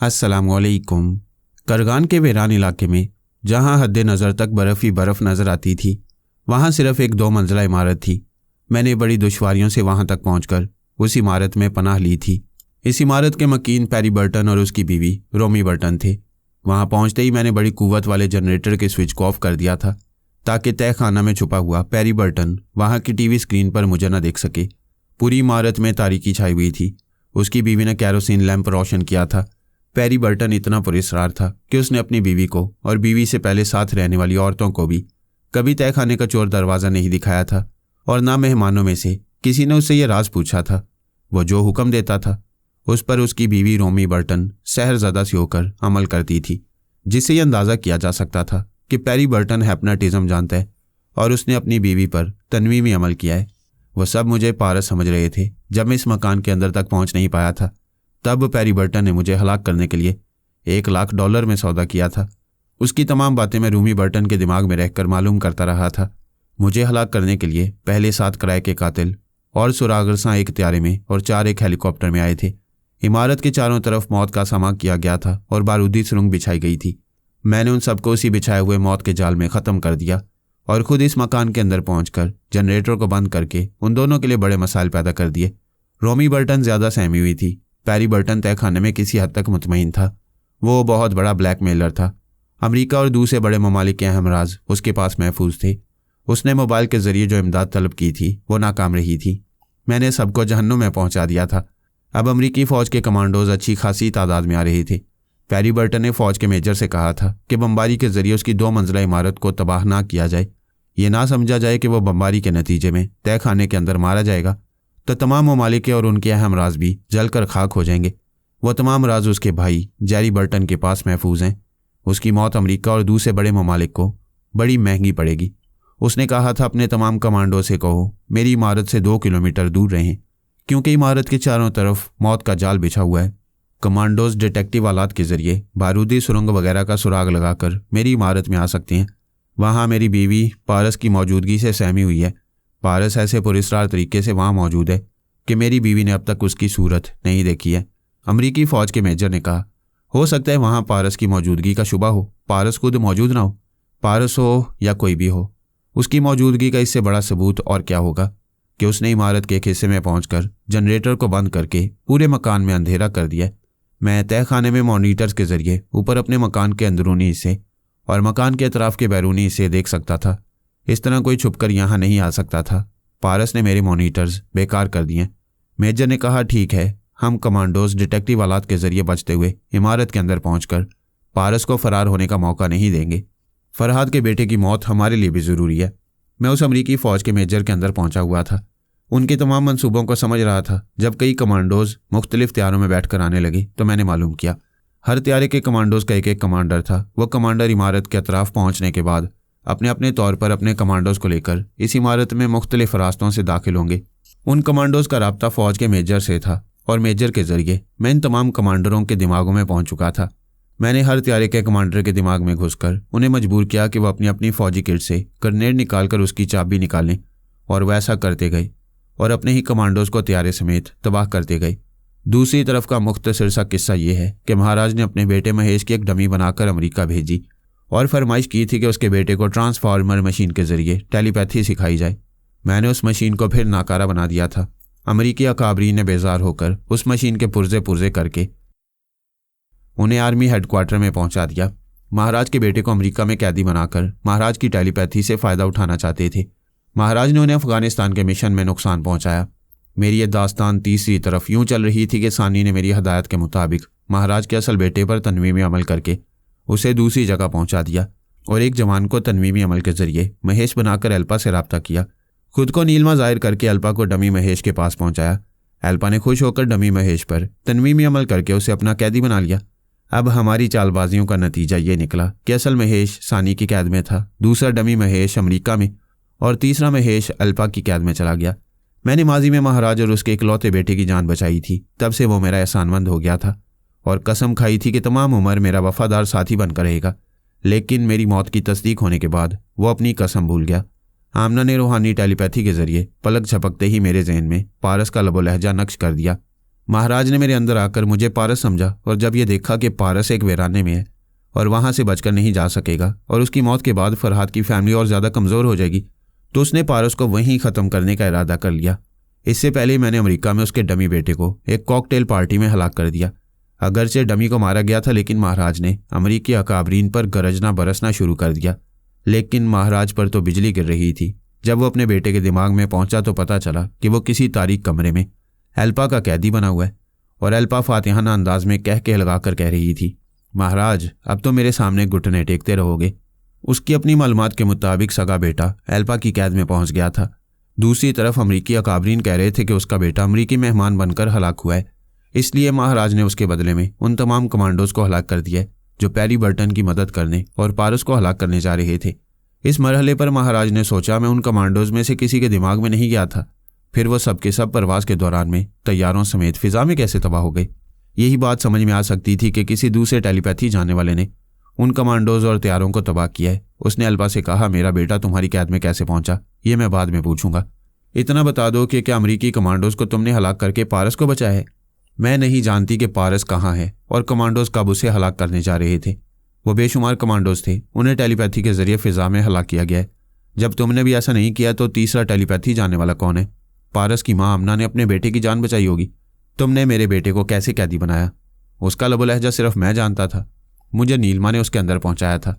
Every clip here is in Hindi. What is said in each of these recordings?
अस्सलामुअलैकुम। करगान के वीरान इलाके में जहाँ हद नज़र तक बर्फ़ ही बर्फ़ नज़र आती थी, वहाँ सिर्फ एक 2 मंजिला इमारत थी। मैंने बड़ी दुश्वारियों से वहाँ तक पहुँचकर उस इमारत में पनाह ली थी। इस इमारत के मकीन पैरी बर्टन और उसकी बीवी रोमी बर्टन थे। वहाँ पहुँचते ही मैंने बड़ी कुव्वत वाले जनरेटर के स्विच को ऑफ कर दिया था ताकि तय खाना में छुपा हुआ पैरी बर्टन वहाँ की टीवी स्क्रीन पर मुझे न देख सके। पूरी इमारत में तारीकी छाई हुई थी। उसकी बीवी ने कैरोसिन लैंप रोशन किया था। पैरी बर्टन इतना पुरस्कार था कि उसने अपनी बीवी को और बीवी से पहले साथ रहने वाली औरतों को भी कभी तय खाने का चोर दरवाज़ा नहीं दिखाया था और ना मेहमानों में से किसी ने उससे यह राज पूछा था। वो जो हुक्म देता था उस पर उसकी बीवी रोमी बर्टन सहरज़दा सी होकर अमल करती थी, जिससे यह अंदाज़ा किया जा सकता था कि पैरी बर्टन हिप्नोटिज्म जानता है और उसने अपनी बीवी पर तनवीमी अमल किया है। वह सब मुझे पारस समझ रहे थे। जब मैं इस मकान के अंदर तक पहुंच नहीं पाया था तब पैरी बर्टन ने मुझे हलाक करने के लिए $1,00,000 में सौदा किया था। उसकी तमाम बातें मैं रोमी बर्टन के दिमाग में रहकर मालूम करता रहा था। मुझे हलाक करने के लिए पहले 7 किराए के कातिल और सुरागरसां एक त्यारे में और 4 एक हेलीकॉप्टर में आए थे। इमारत के चारों तरफ मौत का सामा किया गया था और बारूदी सुरंग बिछाई गई थी। मैंने उन सबको उसी बिछाए हुए मौत के जाल में ख़त्म कर दिया और ख़ुद इस मकान के अंदर पहुंचकर जनरेटर को बंद करके उन दोनों के लिए बड़े मसाइल पैदा कर दिए। रोमी बर्टन ज़्यादा सहमी हुई थी। पैरी बर्टन तय खाने में किसी हद तक मुतमईन था। वो बहुत बड़ा ब्लैकमेलर था। अमेरिका और दूसरे बड़े ममालिक के अहम राज उसके पास महफूज थे। उसने मोबाइल के ज़रिए जो इमदाद तलब की थी वो नाकाम रही थी। मैंने सबको जहन्नुम में पहुंचा दिया था। अब अमेरिकी फ़ौज के कमांडोज अच्छी खासी तादाद में आ रहे थे। पैरी बर्टन ने फ़ौज के मेजर से कहा था कि बमबारी के ज़रिए उसकी 2 मंजिला इमारत को तबाह ना किया जाए। ये ना समझा जाए कि वो बमबारी के नतीजे में तय खाने के अंदर मारा जाएगा तो तमाम ममालिक और उनके अहम राज भी जलकर खाक हो जाएंगे। वो तमाम राज उसके भाई जेरी बर्टन के पास महफूज हैं। उसकी मौत अमेरिका और दूसरे बड़े ममालिक को बड़ी महंगी पड़ेगी। उसने कहा था अपने तमाम कमांडो से कहो मेरी इमारत से 2 किलोमीटर दूर रहें, क्योंकि इमारत के चारों तरफ मौत का जाल बिछा हुआ है। कमांडोज डिटेक्टिव आलात के ज़रिए बारूदी सुरंग वगैरह का सुराग लगाकर मेरी इमारत में आ सकते हैं। वहाँ मेरी बीवी पारस की मौजूदगी से सहमी हुई है। पारस ऐसे पुरस्कार तरीके से वहाँ मौजूद है कि मेरी बीवी ने अब तक उसकी सूरत नहीं देखी है। अमेरिकी फ़ौज के मेजर ने कहा, हो सकता है वहाँ पारस की मौजूदगी का शुबा हो, पारस खुद मौजूद ना हो। पारस हो या कोई भी हो, उसकी मौजूदगी का इससे बड़ा सबूत और क्या होगा कि उसने इमारत के एक हिस्से में पहुँचकर जनरेटर को बंद करके पूरे मकान में अंधेरा कर दिया। मैं तय खाने में मॉनिटर्स के ज़रिए ऊपर अपने मकान के अंदरूनी हिस्से और मकान के अतराफ़ के बैरूनी हिस्से देख सकता था। इस तरह कोई छुपकर यहाँ नहीं आ सकता था। पारस ने मेरे मॉनिटर्स बेकार कर दिए। मेजर ने कहा, ठीक है, हम कमांडोज डिटेक्टिव आलात के ज़रिए बचते हुए इमारत के अंदर पहुंचकर पारस को फ़रार होने का मौका नहीं देंगे। फरहाद के बेटे की मौत हमारे लिए भी ज़रूरी है। मैं उस अमेरिकी फ़ौज के मेजर के अंदर पहुंचा हुआ था। उनके तमाम मंसूबों को समझ रहा था। जब कई कमांडोज मुख्तलिफ त्यारों में बैठकर आने लगे तो मैंने मालूम किया हर त्यारे के कमांडोज का एक कमांडर था। वह कमांडर इमारत के अतराफ़ पहुँचने के बाद अपने अपने तौर पर अपने कमांडोज को लेकर इस इमारत में मुख्तलिफ रास्तों से दाखिल होंगे। उन कमांडोज का राब्ता फ़ौज के मेजर से था और मेजर के ज़रिए मैं इन तमाम कमांडरों के दिमागों में पहुंच चुका था। मैंने हर त्यारे के कमांडर के दिमाग में घुसकर उन्हें मजबूर किया कि वह अपनी अपनी फ़ौजी किट से ग्रेनेड निकालकर उसकी चाबी निकालें, और वैसा करते गए और अपने ही कमांडोज को त्यारे समेत तबाह करते गए। दूसरी तरफ का मुख्तसर सा किस्सा ये है कि महाराज ने अपने बेटे महेश की एक डमी बनाकर अमेरिका भेजी और फरमाइश की थी कि उसके बेटे को ट्रांसफार्मर मशीन के ज़रिए टेलीपैथी सिखाई जाए। मैंने उस मशीन को फिर नाकारा बना दिया था। अमेरिकी अकाबरीन ने बेजार होकर उस मशीन के पुर्जे पुर्जे करके उन्हें आर्मी हेडक्वार्टर में पहुंचा दिया। महाराज के बेटे को अमेरिका में कैदी बनाकर महाराज की टेलीपैथी से फ़ायदा उठाना चाहते थे। महाराज ने उन्हें अफ़गानिस्तान के मिशन में नुकसान पहुंचाया। मेरी ये दास्तान तीसरी तरफ यूँ चल रही थी कि सानी ने मेरी हदायत के मुताबिक महाराज के असल बेटे पर तनवीमी अमल करके उसे दूसरी जगह पहुंचा दिया और एक जवान को तनवीमी अमल के ज़रिए महेश बनाकर एल्पा से रब्ता किया। खुद को नीलमा ज़ाहिर करके एल्पा को डमी महेश के पास पहुंचाया। एल्पा ने खुश होकर डमी महेश पर तनवीमी अमल करके उसे अपना कैदी बना लिया। अब हमारी चालबाजियों का नतीजा ये निकला कि असल महेश सानी की कैद में था, दूसरा डमी महेश अमेरिका में और तीसरा महेश एल्पा की कैद में चला गया। मैंने माजी में महाराज और उसके इकलौते बेटे की जान बचाई थी। तब से वो मेरा एहसानमंद हो गया था और कसम खाई थी कि तमाम उम्र मेरा वफादार साथी बनकर रहेगा। लेकिन मेरी मौत की तस्दीक होने के बाद वो अपनी कसम भूल गया। आमना ने रूहानी टेलीपैथी के ज़रिए पलक झपकते ही मेरे जहन में पारस का लबो लहजा नक्श कर दिया। महाराज ने मेरे अंदर आकर मुझे पारस समझा और जब ये देखा कि पारस एक वीराने में है और वहाँ से बचकर नहीं जा सकेगा और उसकी मौत के बाद फरहाद की फैमिली और ज़्यादा कमज़ोर हो जाएगी, तो उसने पारस को वहीं ख़त्म करने का इरादा कर लिया। इससे पहले मैंने अमेरिका में उसके डमी बेटे को एक कॉकटेल पार्टी में हलाक कर दिया। अगरचे डमी को मारा गया था, लेकिन महाराज ने अमरीकी अकाबरीन पर गरजना बरसना शुरू कर दिया। लेकिन महाराज पर तो बिजली गिर रही थी। जब वो अपने बेटे के दिमाग में पहुंचा तो पता चला कि वो किसी तारीक कमरे में एल्पा का कैदी बना हुआ है और एल्पा फातिहाना अंदाज में कह के लगाकर कह रही थी, महाराज अब तो मेरे सामने घुटने टेकते रहोगे। उसकी अपनी मालूमात के मुताबिक सगा बेटा एल्पा की कैद में पहुंच गया था। दूसरी तरफ अमरीकी अकाबरीन कह रहे थे कि उसका बेटा अमरीकी मेहमान बनकर हलाक हुआ है, इसलिए महाराज ने उसके बदले में उन तमाम कमांडोज को हलाक कर दिया जो पैरी बर्टन की मदद करने और पारस को हलाक करने जा रहे थे। इस मरहले पर महाराज ने सोचा मैं उन कमांडोज में से किसी के दिमाग में नहीं गया था। फिर वो सब के सब परवास के दौरान में तैयारों समेत फिजा में कैसे तबाह हो गए। यही बात समझ में आ सकती थी कि किसी दूसरे टेलीपैथी जानने वाले ने उन कमांडोज और तैयारों को तबाह किया है। उसने अल्पा से कहा, मेरा बेटा तुम्हारी कैद में कैसे पहुंचा ये मैं बाद में पूछूंगा, इतना बता दो कि क्या अमरीकी कमांडोज को तुमने हलाक करके पारस को बचाया है। मैं नहीं जानती कि पारस कहाँ है और कमांडोज कब उसे हलाक करने जा रहे थे। वो बेशुमार कमांडोज थे, उन्हें टेलीपैथी के जरिए फिजा में हलाक किया गया है। जब तुमने भी ऐसा नहीं किया तो तीसरा टेलीपैथी जानने वाला कौन है। पारस की माँ अमना ने अपने बेटे की जान बचाई होगी। तुमने मेरे बेटे को कैसे कैदी बनाया, उसका लबो लहजा सिर्फ मैं जानता था। मुझे नीलमा ने उसके अंदर पहुंचाया था।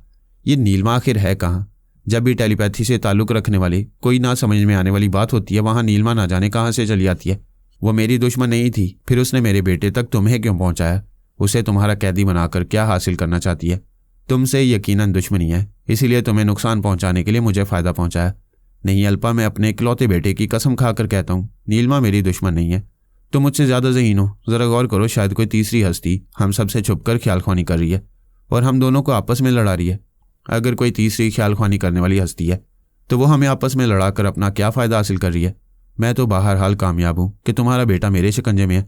ये नीलमा आखिर है कहाँ। जब भी टेलीपैथी से ताल्लुक़ रखने वाली कोई ना समझ में आने वाली बात होती है, वहाँ नीलमा ना जाने कहाँ से चली आती है। वो मेरी दुश्मन नहीं थी, फिर उसने मेरे बेटे तक तुम्हें क्यों पहुंचाया। उसे तुम्हारा कैदी बनाकर क्या हासिल करना चाहती है। तुमसे यकीनन दुश्मनी है, इसीलिए तुम्हें नुकसान पहुंचाने के लिए मुझे फ़ायदा पहुंचाया। नहीं अल्पा, मैं अपने इकलौते बेटे की कसम खाकर कहता हूँ नीलमा मेरी दुश्मन नहीं है। तुम मुझसे ज़्यादा ज़हीन हो। ज़रा गौर करो, शायद कोई तीसरी हस्ती हम सबसे छुपकर ख्यालख्वानी कर रही है और हम दोनों को आपस में लड़ा रही है। अगर कोई तीसरी ख्यालख्वानी करने वाली हस्ती है तो वो हमें आपस में लड़ाकर अपना क्या फ़ायदा हासिल कर रही है। मैं तो बहरहाल कामयाब हूँ कि तुम्हारा बेटा मेरे शिकंजे में है,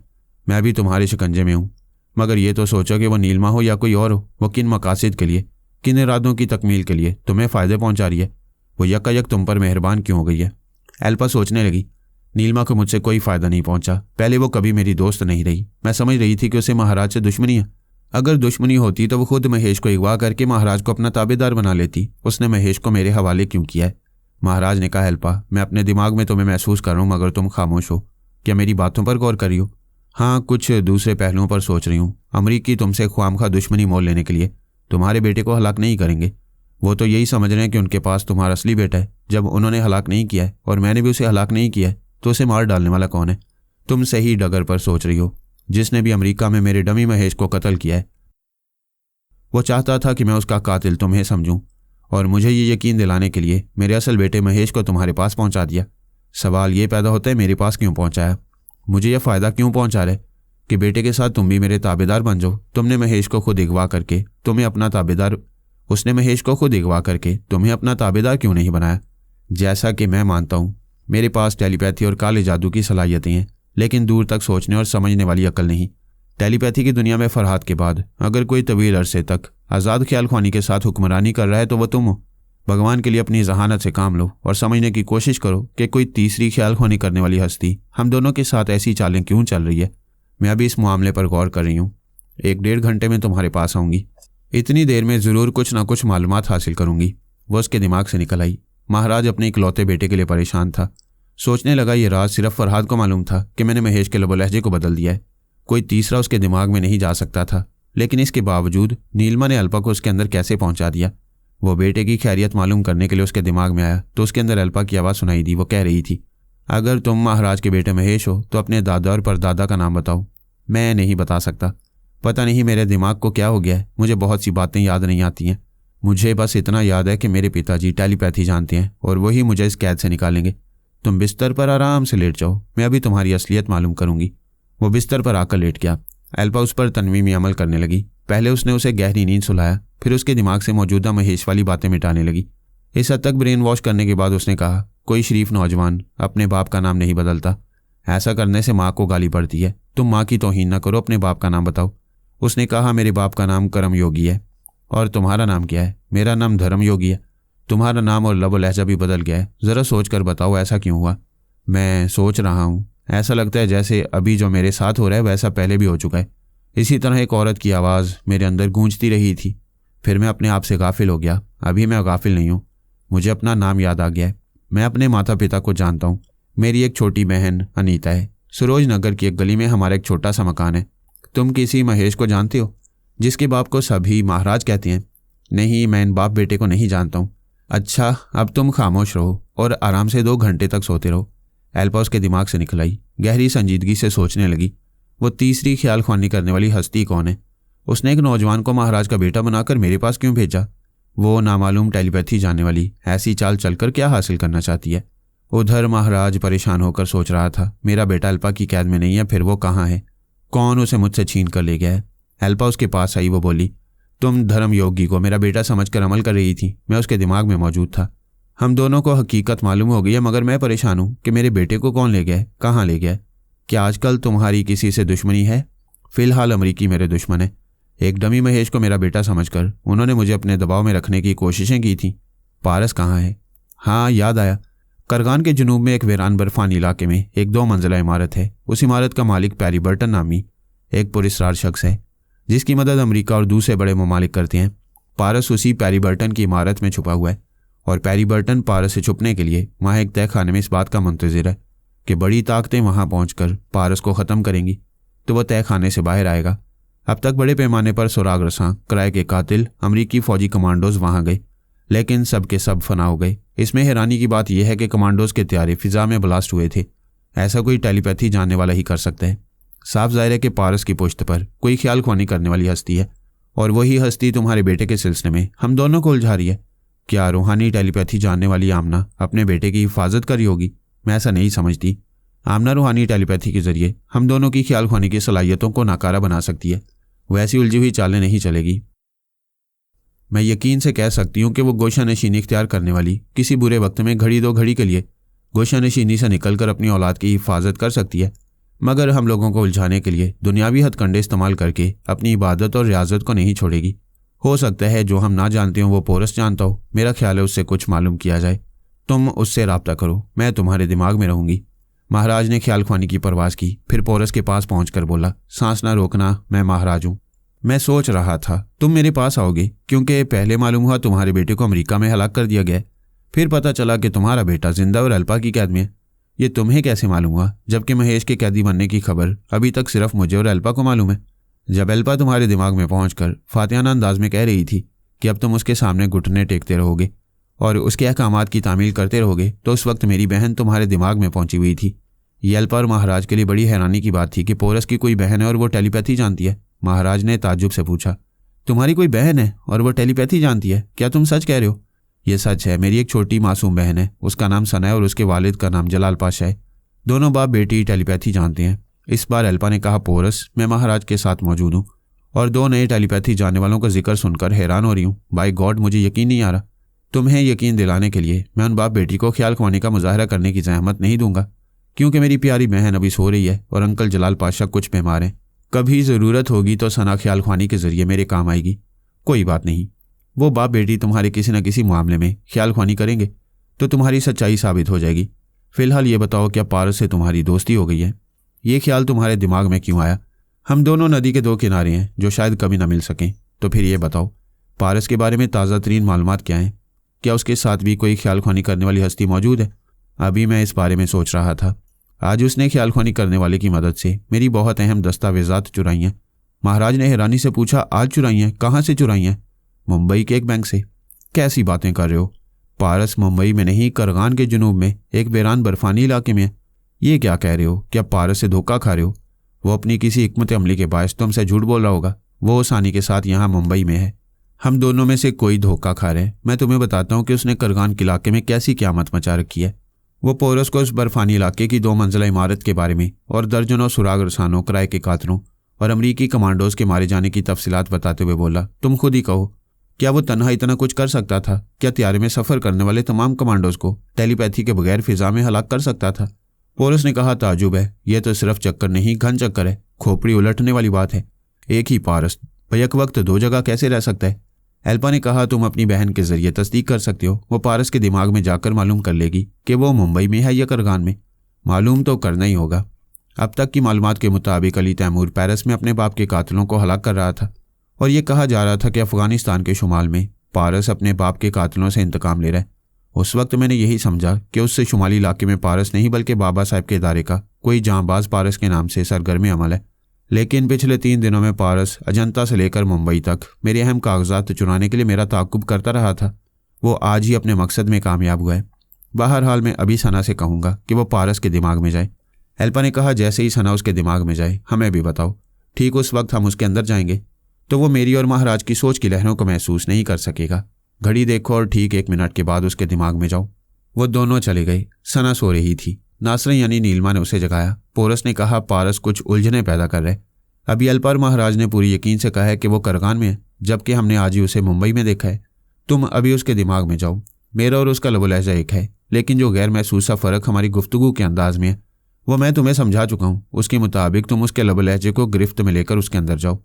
मैं भी तुम्हारे शिकंजे में हूँ। मगर ये तो सोचो कि वो नीलमा हो या कोई और हो, वो किन मकासद के लिए, किन इरादों की तकमील के लिए तुम्हें फ़ायदे पहुँचा रही है। वो यकायक तुम पर मेहरबान क्यों हो गई है। एल्पा सोचने लगी, नीलमा को मुझसे कोई फ़ायदा नहीं पहुँचा। पहले वो कभी मेरी दोस्त नहीं रही। मैं समझ रही थी कि उसे महाराज से दुश्मनी है। अगर दुश्मनी होती तो वो खुद महेश को अगवा करके महाराज को अपना ताबेदार बना लेती। उसने महेश को मेरे हवाले क्यों किया है। महाराज ने कहा, एल्पा मैं अपने दिमाग में तुम्हें महसूस कर रहा हूँ, मगर तुम खामोश हो। क्या मेरी बातों पर गौर कर रही हो। हाँ, कुछ दूसरे पहलुओं पर सोच रही हूँ। अमरीकी तुमसे ख्वामखा दुश्मनी मोल लेने के लिए तुम्हारे बेटे को हलाक नहीं करेंगे। वो तो यही समझ रहे हैं कि उनके पास तुम्हारा असली बेटा है। जब उन्होंने हलाक नहीं किया है और मैंने भी उसे हलाक नहीं किया है तो उसे मार डालने वाला कौन है। तुम सही डगर पर सोच रही हो। जिसने भी अमेरिका में मेरे डमी महेश को कत्ल किया है वो चाहता था कि मैं उसका कातिल तुम्हें समझूं और मुझे ये यकीन दिलाने के लिए मेरे असल बेटे महेश को तुम्हारे पास पहुंचा दिया। सवाल ये पैदा होता है मेरे पास क्यों पहुंचाया, मुझे यह फ़ायदा क्यों पहुंचा रहे कि बेटे के साथ तुम भी मेरे ताबेदार बन जाओ। तुमने महेश को खुद अगवा करके तुम्हें अपना ताबेदार उसने महेश को खुद अगवा करके तुम्हें अपना ताबेदार क्यों नहीं बनाया। जैसा कि मैं मानता हूँ मेरे पास टेलीपैथी और काले जादू की सलाहियतें हैं, लेकिन दूर तक सोचने और समझने वाली अक्ल नहीं। टेलीपैथी की दुनिया में फरहाद के बाद अगर कोई तवील अरसे तक आज़ाद ख्यालख्वानी के साथ हुक्मरानी कर रहा है तो वह तुम हो। भगवान के लिए अपनी जहानत से काम लो और समझने की कोशिश करो कि कोई तीसरी ख्यालख्वानी करने वाली हस्ती हम दोनों के साथ ऐसी चालें क्यों चल रही है। मैं अभी इस मामले पर गौर कर रही हूँ। 1-1.5 घंटे में तुम्हारे पास आऊँगी। इतनी देर में ज़रूर कुछ ना कुछ मालूमात हासिल करूँगी। वो उसके दिमाग से निकल आई। महाराज अपने इकलौते बेटे के लिए परेशान था। सोचने लगा ये राज सिर्फ फरहाद को मालूम था कि मैंने महेश के लबो लहजे को बदल दिया है। कोई तीसरा उसके दिमाग में नहीं जा सकता था। लेकिन इसके बावजूद नीलमा ने अल्पा को उसके अंदर कैसे पहुंचा दिया। वो बेटे की खैरियत मालूम करने के लिए उसके दिमाग में आया तो उसके अंदर अल्पा की आवाज़ सुनाई दी। वो कह रही थी, अगर तुम महाराज के बेटे महेश हो तो अपने दादा और परदादा का नाम बताओ। मैं नहीं बता सकता। पता नहीं मेरे दिमाग को क्या हो गया है। मुझे बहुत सी बातें याद नहीं आती हैं। मुझे बस इतना याद है कि मेरे पिताजी टेलीपैथी जानते हैं और वही मुझे इस कैद से निकालेंगे। तुम बिस्तर पर आराम से लेट जाओ, मैं अभी तुम्हारी असलियत मालूम करूंगी। वो बिस्तर पर आकर लेट गया। अल्पा उस पर तनवीमी अमल करने लगी। पहले उसने उसे गहरी नींद सुलाया, फिर उसके दिमाग से मौजूदा महेश वाली बातें मिटाने लगी। इस हद तक ब्रेन वॉश करने के बाद उसने कहा, कोई शरीफ नौजवान अपने बाप का नाम नहीं बदलता। ऐसा करने से माँ को गाली पड़ती है। तुम माँ की तौहीन न करो, अपने बाप का नाम बताओ। उसने कहा, मेरे बाप का नाम करम योगी है। और तुम्हारा नाम क्या है? मेरा नाम धर्म योगी है। तुम्हारा नाम और लबो लहजा भी बदल गया है। ज़रा सोच कर बताओ ऐसा क्यों हुआ? मैं सोच रहा हूँ। ऐसा लगता है जैसे अभी जो मेरे साथ हो रहा है वैसा पहले भी हो चुका है। इसी तरह एक औरत की आवाज़ मेरे अंदर गूंजती रही थी। फिर मैं अपने आप से गाफिल हो गया। अभी मैं गाफिल नहीं हूँ, मुझे अपना नाम याद आ गया है। मैं अपने माता पिता को जानता हूँ। मेरी एक छोटी बहन अनीता है। सरोज नगर की एक गली में हमारा एक छोटा सा मकान है। तुम किसी महेश को जानते हो, जिसके बाप को सभी महाराज कहते हैं? नहीं, मैं इन बाप बेटे को नहीं जानता हूँ। अच्छा, अब तुम खामोश रहो और आराम से 2 घंटे तक सोते रहो। एल्पा उसके दिमाग से निकल आई। गहरी संजीदगी से सोचने लगी, वो तीसरी ख्याल ख्वानी करने वाली हस्ती कौन है? उसने एक नौजवान को महाराज का बेटा बनाकर मेरे पास क्यों भेजा? वो नामालूम टेलीपैथी जानने वाली ऐसी चाल चलकर क्या हासिल करना चाहती है? उधर महाराज परेशान होकर सोच रहा था, मेरा बेटा एल्पा की कैद में नहीं है, फिर वो कहाँ है? कौन उसे मुझसे छीन कर ले गया है? एल्पा उसके पास आई। वो बोली, तुम धर्म योगी को मेरा बेटा समझकर अमल कर रही थी। मैं उसके दिमाग में मौजूद था। हम दोनों को हकीकत मालूम हो गई है, मगर मैं परेशान हूँ कि मेरे बेटे को कौन ले गया, कहाँ ले गया? क्या आजकल तुम्हारी किसी से दुश्मनी है? फिलहाल अमरीकी मेरे दुश्मन है। एक डमी महेश को मेरा बेटा समझकर उन्होंने मुझे अपने दबाव में रखने की कोशिशें की थी। पारस कहाँ है? हाँ, याद आया। करगान के जुनूब में एक वीरान बर्फानी इलाके में एक 2 मंजिला इमारत है। उस इमारत का मालिक पैरी बर्टन नामी एक पुरस्कार शख्स है, जिसकी मदद अमेरिका और दूसरे बड़े ममालिक करते हैं। पारस उसी पैरी बर्टन की इमारत में छुपा हुआ है और पैरी बर्टन पारस से छुपने के लिए वहाँ एक तय खाने में इस बात का मुंतजिर है कि बड़ी ताकतें वहाँ पहुँचकर पारस को ख़त्म करेंगी तो वह तय खाने से बाहर आएगा। अब तक बड़े पैमाने पर सुराग रसां, किराए के कातिल, अमरीकी फौजी कमांडोज वहाँ गए, लेकिन सब के सब फना हो गए। इसमें हैरानी की बात यह है कि कमांडोज के त्यारे फिजा में ब्लास्ट हुए थे। ऐसा कोई टेलीपैथी जानने वाला ही कर सकता है। साफ जाहिर है कि पारस की पुश्त पर कोई ख्याल ख्वानी करने वाली हस्ती है और वही हस्ती तुम्हारे बेटे के सिलसिले में हम दोनों को उलझा रही है। क्या रूहानी टेलीपैथी जानने वाली आमना अपने बेटे की हिफाजत करी होगी? मैं ऐसा नहीं समझती। आमना रूहानी टेलीपैथी के जरिए हम दोनों की ख्याल ख्वानी की सलाहियतों को नाकारा बना सकती है। वैसी उलझी हुई चालें नहीं चलेगी। मैं यकीन से कह सकती हूँ कि वो गोशा नशीनी इख्तियार करने वाली किसी बुरे वक्त में घड़ी 2 घड़ी के लिए गोशा नशीनी से निकलकर अपनी औलाद की हिफाजत कर सकती है, मगर हम लोगों को उलझाने के लिए दुनियावी हथकंडे इस्तेमाल करके अपनी इबादत और रियाजत को नहीं छोड़ेगी। हो सकता है जो हम ना जानते हो वो पोरस जानता हो। मेरा ख्याल है उससे कुछ मालूम किया जाए। तुम उससे राब्ता करो, मैं तुम्हारे दिमाग में रहूंगी। महाराज ने ख्याल ख्वानी की परवाज की, फिर पोरस के पास पहुंचकर बोला, सांस ना रोकना, मैं महाराज हूँ। मैं सोच रहा था तुम मेरे पास आओगे, क्योंकि पहले मालूम हुआ तुम्हारे बेटे को अमेरिका में हलाक कर दिया गया। फिर पता चला कि तुम्हारा बेटा जिंदा और एल्पा की कैद में है। ये तुम्हें कैसे मालूम हुआ, जबकि महेश के कैदी बनने की खबर अभी तक सिर्फ मुझे और एल्पा को मालूम है? जब एल्पा तुम्हारे दिमाग में पहुंचकर फातिहाना अंदाज में कह रही थी कि अब तुम उसके सामने घुटने टेकते रहोगे और उसके अहकामात की तामील करते रहोगे, तो उस वक्त मेरी बहन तुम्हारे दिमाग में पहुंची हुई थी। ये एल्पा और महाराज के लिए बड़ी हैरानी की बात थी कि पोरस की कोई बहन है और वो टेलीपैथी जानती है। महाराज ने ताज्जुब से पूछा, तुम्हारी कोई बहन है और वो टेलीपैथी जानती है? क्या तुम सच कह रहे हो? ये सच है। मेरी एक छोटी मासूम बहन है, उसका नाम सना है और उसके वालिद का नाम जलाल पाशा है। दोनों बाप बेटी टेलीपैथी जानते हैं। इस बार एल्पा ने कहा, पोरस, मैं महाराज के साथ मौजूद हूँ और 2 नए टेलीपैथी जानने वालों का जिक्र सुनकर हैरान हो रही हूँ। बाय गॉड, मुझे यकीन नहीं आ रहा। तुम्हें यकीन दिलाने के लिए मैं उन बाप बेटी को ख्याल ख्वानी का मुजाहरा करने की जहमत नहीं दूंगा, क्योंकि मेरी प्यारी बहन अभी सो रही है और अंकल जलाल पाशा कुछ बीमार हैं। कभी ज़रूरत होगी तो सना ख्याल ख्वानी के जरिए मेरे काम आएगी। कोई बात नहीं, वो बाप बेटी तुम्हारे किसी न किसी मामले में ख्याल ख्वानी करेंगे तो तुम्हारी सच्चाई साबित हो जाएगी। फिलहाल ये बताओ, क्या पारस से तुम्हारी दोस्ती हो गई है? ये ख्याल तुम्हारे दिमाग में क्यों आया? हम दोनों नदी के 2 किनारे हैं जो शायद कभी ना मिल सकें। तो फिर ये बताओ, पारस के बारे में ताज़ा तरीन मालूमात क्या हैं? क्या उसके साथ भी कोई ख्याल ख्वानी करने वाली हस्ती मौजूद है? अभी मैं इस बारे में सोच रहा था। आज उसने ख्याल ख्वानी करने वाले की मदद से मेरी बहुत अहम दस्तावेजात चुराई हैं। महाराज ने हैरानी से पूछा, आज चुराई हैं? कहाँ से चुराई हैं? मुंबई के एक बैंक से। कैसी बातें कर रहे हो? पारस मुंबई में नहीं, करगान के जुनूब में एक वीरान बर्फानी इलाके में है। ये क्या कह रहे हो? क्या पारस से धोखा खा रहे हो? वो अपनी किसी हिकमत अमली के बायस तुमसे झूठ बोल रहा होगा। वो आसानी के साथ यहाँ मुंबई में है। हम दोनों में से कोई धोखा खा रहे हैं। मैं तुम्हें बताता हूँ कि उसने करगान के इलाके में कैसी क़यामत मचा रखी है। वो पोरस को उस बर्फानी इलाके की 2 मंजिला इमारत के बारे में और दर्जनों सुराग रसानों, किराए के कातलों और अमरीकी कमांडोज के मारे जाने की तफसीलात बताते हुए बोला, तुम खुद ही कहो, क्या वो तन्हा इतना कुछ कर सकता था? क्या त्यारे में सफ़र करने वाले तमाम कमांडोज को टेलीपैथी के बगैर फिजा में हलाक कर सकता था? पोरस ने कहा, ताजुब है, यह तो सिर्फ चक्कर नहीं, घन चक्कर है। खोपड़ी उलटने वाली बात है। एक ही पारस बैक वक्त 2 जगह कैसे रह सकता है? एल्पा ने कहा, तुम अपनी बहन के जरिए तस्दीक कर सकते हो। वो पारस के दिमाग में जाकर मालूम कर लेगी कि वो मुंबई में है या करगान में। मालूम तो करना ही होगा। अब तक की मालूमात के मुताबिक अली तैमूर पेरिस में अपने बाप के कातिलों को हलाक कर रहा था और ये कहा जा रहा था कि अफगानिस्तान के शुमाल में पारस अपने बाप के कातिलों से इंतकाम ले रहा है। उस वक्त मैंने यही समझा कि उससे शुमाली इलाके में पारस नहीं बल्कि बाबा साहब के इदारे का कोई जांबाज पारस के नाम से सरगर्म अमल है। लेकिन पिछले 3 दिनों में पारस अजंता से लेकर मुंबई तक मेरे अहम कागजात चुराने के लिए मेरा ताक़ुब करता रहा था। वो आज ही अपने मकसद में कामयाब हुआ है। बहरहाल मैं अभी सना से कहूँगा कि वो पारस के दिमाग में जाए। एल्पा ने कहा, जैसे ही सना उसके दिमाग में जाए हमें भी बताओ। ठीक उस वक्त हम उसके अंदर जाएंगे तो वो मेरी और महाराज की सोच की लहरों को महसूस नहीं कर सकेगा। घड़ी देखो और ठीक 1 मिनट के बाद उसके दिमाग में जाओ। वो दोनों चले गए। सना सो रही थी। नासरीन यानी नीलमा ने उसे जगाया। पोरस ने कहा, पारस कुछ उलझने पैदा कर रहे। अभी एल्पा और महाराज ने पूरी यकीन से कहा है कि वो करगान में है, जबकि हमने आज ही उसे मुंबई में देखा है। तुम अभी उसके दिमाग में जाओ। मेरा और उसका लबो लहजा एक है, लेकिन जो गैर महसूसा फ़र्क हमारी गुफ्तगू के अंदाज में है वो मैं तुम्हें समझा चुका हूँ। उसके मुताबिक तुम उसके लबो लहजे को गिरफ्त में लेकर उसके अंदर जाओ।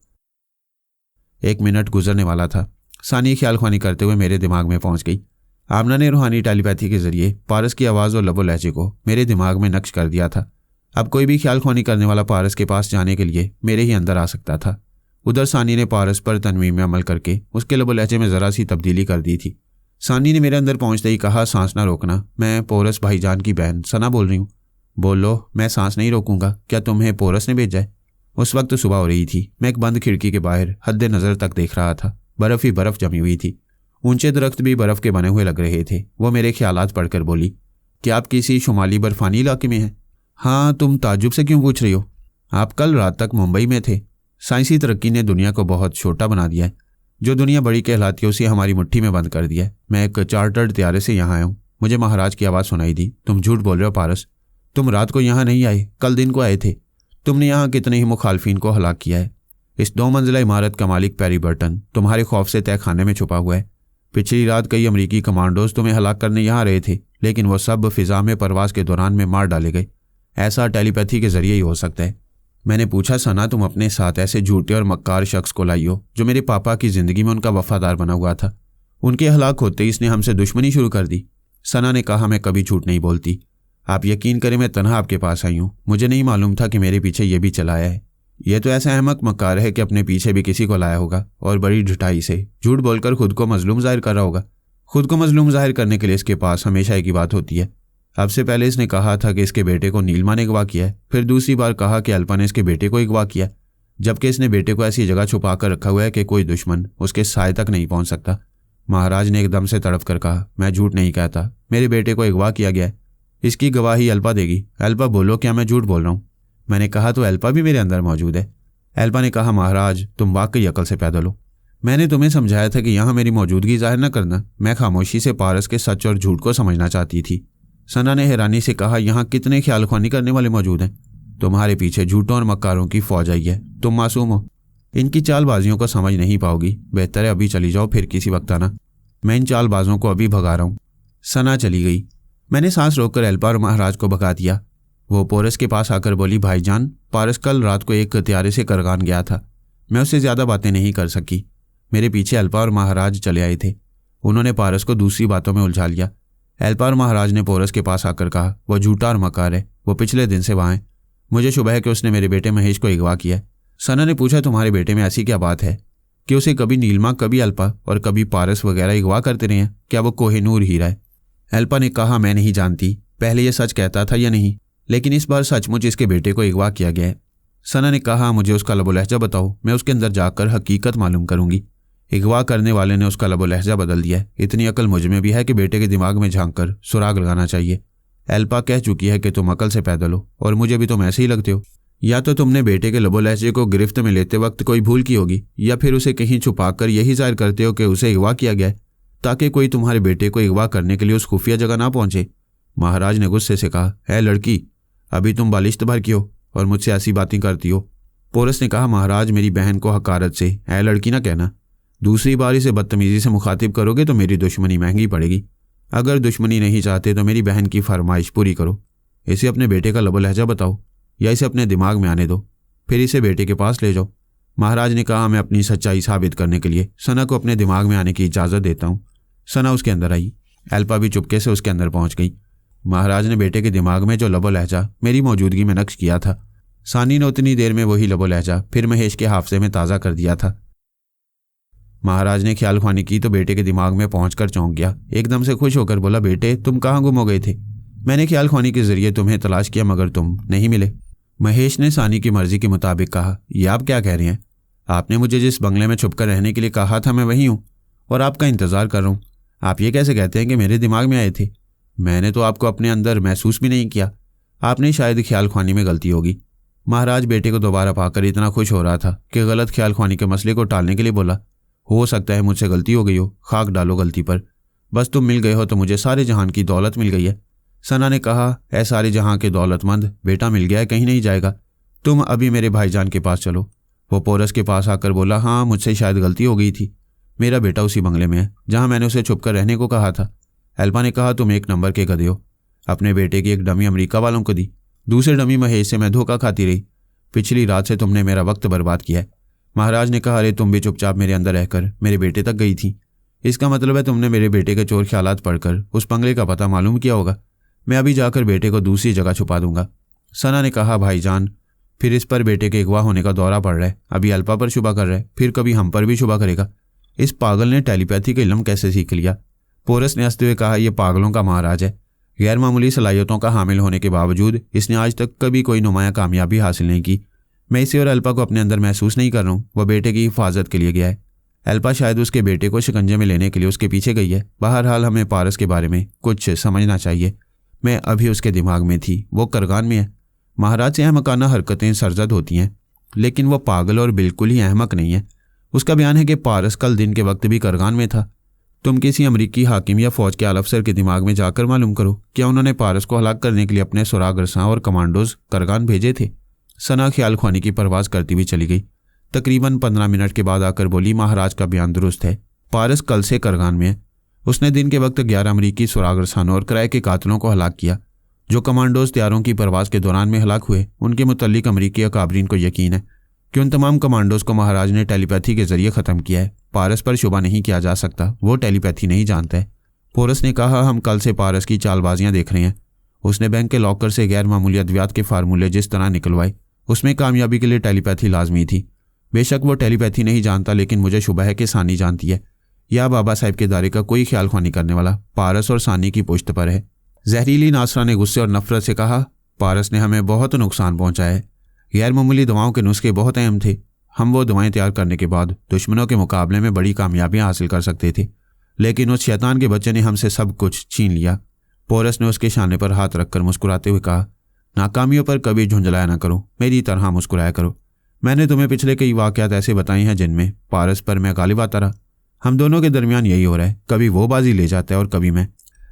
1 मिनट गुजरने वाला था। सानी ख्याल ख्वानी करते हुए मेरे दिमाग में पहुंच गई। आमना ने रूहानी टेलीपैथी के जरिए पारस की आवाज़ और लबो लहजे को मेरे दिमाग में नक्श कर दिया था। अब कोई भी ख्याल ख्वानी करने वाला पारस के पास जाने के लिए मेरे ही अंदर आ सकता था। उधर सानी ने पारस पर तनवीम में अमल करके उसके लबो लहजे में ज़रा सी तब्दीली कर दी थी। सानी ने मेरे अंदर पहुंचते ही कहा, सांस ना रोकना। मैं पोरस भाईजान की बहन सना बोल रही हूँ। बोलो, मैं सांस नहीं रोकूंगा। क्या तुम्हें पोरस ने भेजा है? उस वक्त तो सुबह हो रही थी। मैं एक बंद खिड़की के बाहर हद्दे नज़र तक देख रहा था। बर्फ़ ही बर्फ़ जमी हुई थी। ऊंचे दरख्त भी बर्फ़ के बने हुए लग रहे थे। वो मेरे ख्यालात पढ़कर बोली, क्या आप किसी शुमाली बर्फानी इलाके में हैं? हाँ, तुम ताज्जुब से क्यों पूछ रही हो? आप कल रात तक मुंबई में थे। साइंसी तरक्की ने दुनिया को बहुत छोटा बना दिया है। जो दुनिया बड़ी कहलाती है उसे हमारी मुट्ठी में बंद कर दिया है। मैं एक चार्टर्ड त्यारे से यहाँ आया हूँ। मुझे महाराज की आवाज़ सुनाई दी। तुम झूठ बोल रहे हो पारस। तुम रात को यहाँ नहीं आए, कल दिन को आए थे। तुमने यहाँ कितने ही मुखालफिन को हलाक किया है। इस 2 मंजिला इमारत का मालिक पैरी बर्टन तुम्हारे खौफ से तय खाने में छुपा हुआ है। पिछली रात कई अमरीकी कमांडोज तुम्हें हलाक करने यहाँ रहे थे, लेकिन वो सब फिजा में परवास के दौरान में मार डाले गए। ऐसा टेलीपैथी के जरिए ही हो सकता है। मैंने पूछा, सना तुम अपने साथ ऐसे झूठे और मक्कार शख्स को लाई हो जो मेरे पापा की ज़िंदगी में उनका वफादार बना हुआ था। उनके हलाक होते ही इसने हमसे दुश्मनी शुरू कर दी। सना ने कहा, मैं कभी झूठ नहीं बोलती। आप यकीन करें, मैं तन्हा आपके पास आई हूँ। मुझे नहीं मालूम था कि मेरे पीछे ये भी चलाया है। यह तो ऐसा अहमक मक्कार है कि अपने पीछे भी किसी को लाया होगा और बड़ी ढिठाई से झूठ बोलकर खुद को मजलूम जाहिर कर रहा होगा। खुद को मजलूम जाहिर करने के लिए इसके पास हमेशा एक ही बात होती है। अब से पहले इसने कहा था कि इसके बेटे को नीलमा ने अगवा किया है, फिर दूसरी बार कहा कि अल्पा ने इसके बेटे को अगवा किया, जबकि इसने बेटे को ऐसी जगह छुपा कर रखा हुआ है कि कोई दुश्मन उसके साए तक नहीं पहुंच सकता। महाराज ने एकदम से तड़प कर कहा, मैं झूठ नहीं कहता, मेरे बेटे को अगवा किया गया है। इसकी गवाही अल्पा देगी। अल्पा बोलो, क्या मैं झूठ बोल रहा हूँ? मैंने कहा, तो अल्पा भी मेरे अंदर मौजूद है। अल्पा ने कहा, महाराज तुम वाकई अकल से पैदल हो। मैंने तुम्हें समझाया था कि यहाँ मेरी मौजूदगी जाहिर न करना। मैं खामोशी से पारस के सच और झूठ को समझना चाहती थी। सना ने हैरानी से कहा, यहाँ कितने ख्याल ख्वानी करने वाले मौजूद हैं। तुम्हारे पीछे झूठों और मक्कारों की फौज आई है। तुम मासूम हो, इनकी चालबाजियों को समझ नहीं पाओगी। बेहतर है अभी चली जाओ, फिर किसी वक्त आना। मैं इन चालबाजों को अभी भगा रहा हूँ। सना चली गई। मैंने सांस रोककर अल्पा और महाराज को भगा दिया। वो पोरस के पास आकर बोली, भाईजान पारस कल रात को एक त्यारे से करगान गया था। मैं उससे ज़्यादा बातें नहीं कर सकी। मेरे पीछे अल्पा और महाराज चले आए थे। उन्होंने पारस को दूसरी बातों में उलझा लिया। अल्पा और महाराज ने पोरस के पास आकर कहा, वो झूठा और मकार है। वो पिछले दिन से वहाँ है। मुझे शुबह है कि उसने मेरे बेटे महेश को अगवा किया है। सना ने पूछा, तुम्हारे बेटे में ऐसी क्या बात है कि उसे कभी नीलमा, कभी अल्पा और कभी पारस वगैरह अगवा करते रहे हैं? क्या वो कोहिनूर हीरा है? अल्पा ने कहा, मैं नहीं जानती पहले ये सच कहता था या नहीं, लेकिन इस बार सचमुच इसके बेटे को अगवा किया गया है। सना ने कहा, मुझे उसका लबो लहजा बताओ, मैं उसके अंदर जाकर हकीकत मालूम करूंगी। अगवा करने वाले ने उसका लबो लहजा बदल दिया है। इतनी अकल मुझ में भी है कि बेटे के दिमाग में झांक कर सुराग लगाना चाहिए। अल्पा कह चुकी है कि तुम अकल से पैदल हो और मुझे भी तुम ऐसे ही लगते हो। या तो तुमने बेटे के लबो लहजे को गिरफ्त में लेते वक्त कोई भूल की होगी, या फिर उसे कहीं छुपाकर यही जाहिर करते हो कि उसे अगवा किया गया है ताकि कोई तुम्हारे बेटे को अगवा करने के लिए उस खुफिया जगह ना पहुंचे। महाराज ने गुस्से से कहा, है लड़की, अभी तुम बालिश्त भर की हो और मुझसे ऐसी बातें करती हो। पोरस ने कहा, महाराज मेरी बहन को हकारत से है लड़की ना कहना। दूसरी बार इसे बदतमीजी से मुखातिब करोगे तो मेरी दुश्मनी महंगी पड़ेगी। अगर दुश्मनी नहीं चाहते तो मेरी बहन की फरमाइश पूरी करो। इसे अपने बेटे का लबो लहजा बताओ या इसे अपने दिमाग में आने दो, फिर इसे बेटे के पास ले जाओ। महाराज ने कहा, मैं अपनी सच्चाई साबित करने के लिए सना को अपने दिमाग में आने की इजाज़त देता हूँ। सना उसके अंदर आई। अल्पा भी चुपके से उसके अंदर पहुँच गई। महाराज ने बेटे के दिमाग में जो लबो लहजा मेरी मौजूदगी में नक्श किया था सानी ने उतनी देर में वही लबो लहजा फिर महेश के हाफजे में ताज़ा कर दिया था। महाराज ने ख्याल ख्वानी की तो बेटे के दिमाग में पहुंचकर चौंक गया। एकदम से खुश होकर बोला, बेटे तुम कहाँ गुम हो गए थे? मैंने ख्याल ख्वानी के जरिए तुम्हें तलाश किया मगर तुम नहीं मिले। महेश ने सानी की मर्जी के मुताबिक कहा, यह आप क्या कह रहे हैं? आपने मुझे जिस बंगले में छुपकर रहने के लिए कहा था मैं वही हूँ और आपका इंतज़ार कर रहा हूँ। आप ये कैसे कहते हैं कि मेरे दिमाग में आए थे? मैंने तो आपको अपने अंदर महसूस भी नहीं किया। आपने शायद ख्याल ख्वानी में गलती होगी। महाराज बेटे को दोबारा पाकर इतना खुश हो रहा था कि गलत ख्याल ख्वानी के मसले को टालने के लिए बोला, हो सकता है मुझसे गलती हो गई हो, खाक डालो गलती पर। बस तुम मिल गए हो तो मुझे सारे जहान की दौलत मिल गई है। सना ने कहा, ऐ सारे जहां के दौलतमंद, बेटा मिल गया है, कहीं नहीं जाएगा। तुम अभी मेरे भाईजान के पास चलो। वो पोरस के पास आकर बोला, हाँ मुझसे शायद गलती हो गई थी। मेरा बेटा उसी बंगले में है जहाँ मैंने उसे छुपकर रहने को कहा था। एल्पा ने कहा, तुम एक नंबर के गधे हो। अपने बेटे की एक डमी अमेरिका वालों को दी, दूसरे डमी महेश से मैं धोखा खाती रही। पिछली रात से तुमने मेरा वक्त बर्बाद किया है। महाराज ने कहा, अरे तुम भी चुपचाप मेरे अंदर रहकर मेरे बेटे तक गई थी। इसका मतलब है तुमने मेरे बेटे के चोर ख्यालात पढ़कर उस बंगले का पता मालूम किया होगा। मैं अभी जाकर बेटे को दूसरी जगह छुपा दूंगा। सना ने कहा, भाईजान फिर इस पर बेटे के अगवा होने का दौरा पड़ रहा है। अभी अल्पा पर शुबा कर रहा है, फिर कभी हम पर भी शुबा करेगा। इस पागल ने टेलीपैथी का इल्म कैसे सीख लिया? पोरस ने हंसते हुए कहा, यह पागलों का महाराज है। गैर मामूली सलाहियतों का हामिल होने के बावजूद इसने आज तक कभी कोई नुमाया कामयाबी हासिल नहीं की। मैं इसे और अल्पा को अपने अंदर महसूस नहीं कर रहा हूँ। वह बेटे की हिफाजत के लिए गया है। अल्पा शायद उसके बेटे को शिकंजे में लेने के लिए उसके पीछे गई है। बहरहाल हमें पारस के बारे में कुछ समझना चाहिए। मैं अभी उसके दिमाग में थी, वो करगान में है। महाराज से अहमकाना हरकतें सरजद होती हैं, लेकिन वो पागल और बिल्कुल ही अहमक नहीं है। उसका बयान है कि पारस कल दिन के वक्त भी करगान में था। तुम किसी अमरीकी हाकिम या फौज के आला अफसर के दिमाग में जाकर मालूम करो, क्या उन्होंने पारस को हलाक करने के लिए अपने सुराग रसां और कमांडोज करगान भेजे थे? सना ख्याल ख्वानी की परवाज करती हुई चली गई। तकरीबन 15 मिनट के बाद आकर बोली, महाराज का बयान दुरुस्त है। पारस कल से करगान में है। उसने दिन के वक्त 11 अमरीकी सुराग रसानों और किराए के कातलों को हलाक किया। जो कमांडोज तैयारों की परवाज के दौरान में हलाक हुए, उनके मुतल्लिक अमरीकी अकाबरीन को यकीन है कि उन तमाम कमांडोज को महाराज ने टेलीपैथी के जरिए ख़त्म किया है। पारस पर शुबा नहीं किया जा सकता, वो टेलीपैथी नहीं जानता है। पोरस ने कहा, हम कल से पारस की चालबाजियां देख रहे हैं। उसने बैंक के लॉकर से गैर मामूली अद्वियात के फार्मूले जिस तरह निकलवाए, उसमें कामयाबी के लिए टेलीपैथी लाजमी थी। बेशक वो टेलीपैथी नहीं जानता, लेकिन मुझे शुबा है कि सानी जानती है। या बाबा साहब के दायरे का कोई ख्याल ख्वानी करने वाला पारस और सानी की पुश्त पर है। जहरीली नासरा ने गुस्से और नफरत से कहा, पारस ने हमें बहुत नुकसान पहुंचाया है। गैर मामूली दवाओं के नुस्खे बहुत अहम थे। हम वो दवाएं तैयार करने के बाद दुश्मनों के मुकाबले में बड़ी कामयाबियां हासिल कर सकते थे, लेकिन उस शैतान के बच्चे ने हमसे सब कुछ छीन लिया। पोरस ने उसके शाने पर हाथ रखकर मुस्कुराते हुए कहा, नाकामियों पर कभी झुंझलाया ना करो, मेरी तरह मुस्कुराया करो। मैंने तुम्हें पिछले कई वाक़यात ऐसे बताए हैं जिनमें पारस पर मैं गालिब आता रहा। हम दोनों के दरमियान यही हो रहा है, कभी वो बाजी ले जाता है और कभी मैं।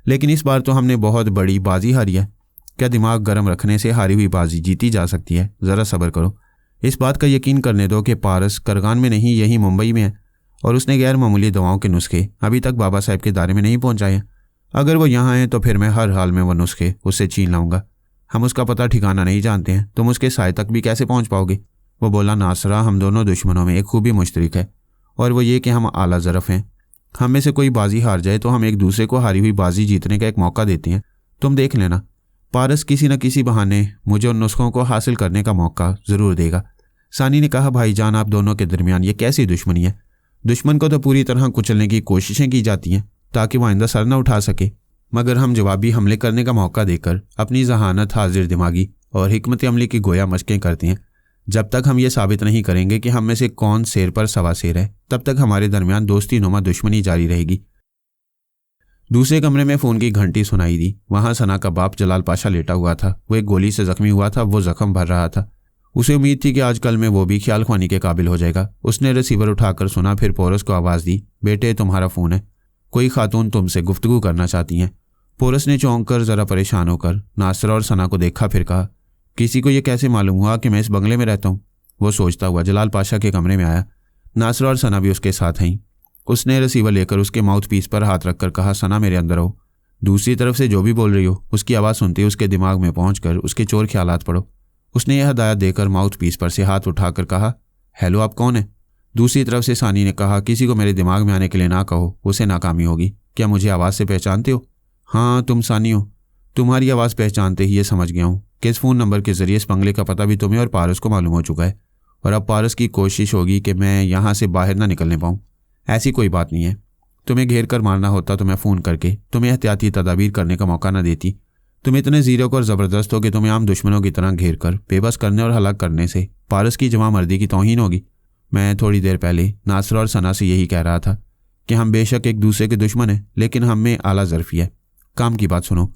लेकिन इस बार तो हमने बहुत बड़ी बाजी हारी है। क्या दिमाग गर्म रखने से हारी हुई बाजी जीती जा सकती है? ज़रा सब्र करो। इस बात का यकीन करने दो कि पारस करगान में नहीं, यही मुंबई में है, और उसने गैर मामूली दवाओं के नुस्खे अभी तक बाबा साहब के दायरे में नहीं पहुंचाए हैं। अगर वो यहाँ हैं तो फिर मैं हर हाल में वो नुस्खे उससे छीन लाऊंगा। हम उसका पता ठिकाना नहीं जानते हैं, तुम उसके साय तक भी कैसे पहुँच पाओगे? वो बोला, नासरा, हम दोनों दुश्मनों में एक खूबी मुश्तरक है, और वो ये कि हम आला ज़रफ़ हैं। हम में से कोई बाजी हार जाए तो हम एक दूसरे को हारी हुई बाजी जीतने का एक मौका देते हैं। तुम देख लेना, पारस किसी न किसी बहाने मुझे उन नुस्खों को हासिल करने का मौका ज़रूर देगा। सानी ने कहा, भाईजान आप दोनों के दरमियान ये कैसी दुश्मनी है? दुश्मन को तो पूरी तरह कुचलने की कोशिशें की जाती हैं ताकि वह आइंदा सर न उठा सके, मगर हम जवाबी हमले करने का मौका देकर अपनी जहानत, हाजिर दिमागी और हिकमत अमली की गोया मशकें करते हैं। जब तक हम ये साबित नहीं करेंगे कि हम में से कौन शेर पर सवा शेर है, तब तक हमारे दरमियान दोस्ती नुमा दुश्मनी जारी रहेगी। दूसरे कमरे में फ़ोन की घंटी सुनाई दी। वहाँ सना का बाप जलाल पाशा लेटा हुआ था। वो एक गोली से जख्मी हुआ था, वो जख्म भर रहा था। उसे उम्मीद थी कि आजकल में वो भी ख्याल ख्वानी के काबिल हो जाएगा। उसने रिसीवर उठाकर सुना, फिर पोरस को आवाज़ दी, बेटे तुम्हारा फ़ोन है, कोई खातून तुमसे गुफ्तगू करना चाहती हैं। पोरस ने चौंक कर ज़रा परेशान होकर नासरा और सना को देखा, फिर कहा, किसी को ये कैसे मालूम हुआ कि मैं इस बंगले में रहता हूँ? वो सोचता हुआ जलाल पाशा के कमरे में आया। नासरा और सना भी उसके साथ हैं। उसने रिसीवर लेकर उसके माउथ पीस पर हाथ रखकर कहा, सना मेरे अंदर हो। दूसरी तरफ से जो भी बोल रही हो उसकी आवाज़ सुनते ही उसके दिमाग में पहुंचकर उसके चोर ख्यालात पढ़ो। उसने यह हदायत देकर माउथ पीस पर से हाथ उठाकर कहा, हेलो, आप कौन है? दूसरी तरफ से सानी ने कहा, किसी को मेरे दिमाग में आने के लिए ना कहो, उसे नाकामी होगी। क्या मुझे आवाज़ से पहचानते हो? हाँ, तुम सानी हो। तुम्हारी आवाज़ पहचानते ही ये समझ गया हूँ कि इस फ़ोन नंबर के ज़रिए इस बंगले का पता भी तुम्हें और पारस को मालूम हो चुका है और अब पारस की कोशिश होगी कि मैं यहाँ से बाहर ना निकलने पाऊँ। ऐसी कोई बात नहीं है। तुम्हें घेर कर मारना होता तो मैं फ़ोन करके तुम्हें एहतियाती तदाबीर करने का मौका न देती। तुम इतने ज़ीरोक और ज़बरदस्त हो कि तुम्हें आम दुश्मनों की तरह घेर कर बेबस करने और हलाक करने से पारस की जवां मर्दी की तौहीन होगी। मैं थोड़ी देर पहले नासरा और सना से यही कह रहा था कि हम बेशक एक दूसरे के दुश्मन हैं, लेकिन हम में आला ज़र्फ़ी है। काम की बात सुनो।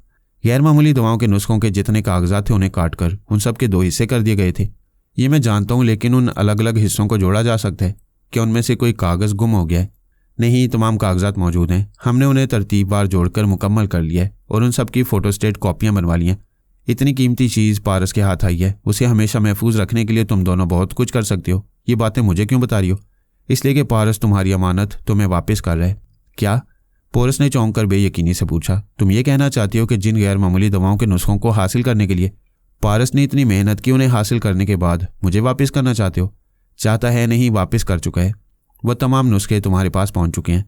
गैर मामूली दवाओं के नुस्खों के जितने कागजात थे उन्हें काट कर उन सब के 2 हिस्से कर दिए गए थे। ये मैं जानता हूँ, लेकिन उन अलग अलग हिस्सों को जोड़ा जा सकता है। क्या उनमें से कोई कागज़ गुम हो गया है? नहीं, तमाम कागजात मौजूद हैं। हमने उन्हें तरतीबवार जोड़कर मुकम्मल कर लिया है और उन सब की फ़ोटोस्टेट कॉपियाँ बनवा ली हैं। इतनी कीमती चीज़ पारस के हाथ आई है, उसे हमेशा महफूज रखने के लिए तुम दोनों बहुत कुछ कर सकते हो। ये बातें मुझे क्यों बता रही हो? इसलिए कि पारस तुम्हारी अमानत तुम्हें वापस कर रहा है। क्या? पोरस ने चौंक कर बेयकीनी से पूछा। तुम ये कहना चाहती हो कि जिन गैर मामूली दवाओं के नुस्खों को हासिल करने के लिए पारस ने इतनी मेहनत की, उन्हें हासिल करने के बाद मुझे वापस करना चाहते हो? चाहता है नहीं, वापस कर चुका है। वह तमाम नुस्खे तुम्हारे पास पहुंच चुके हैं।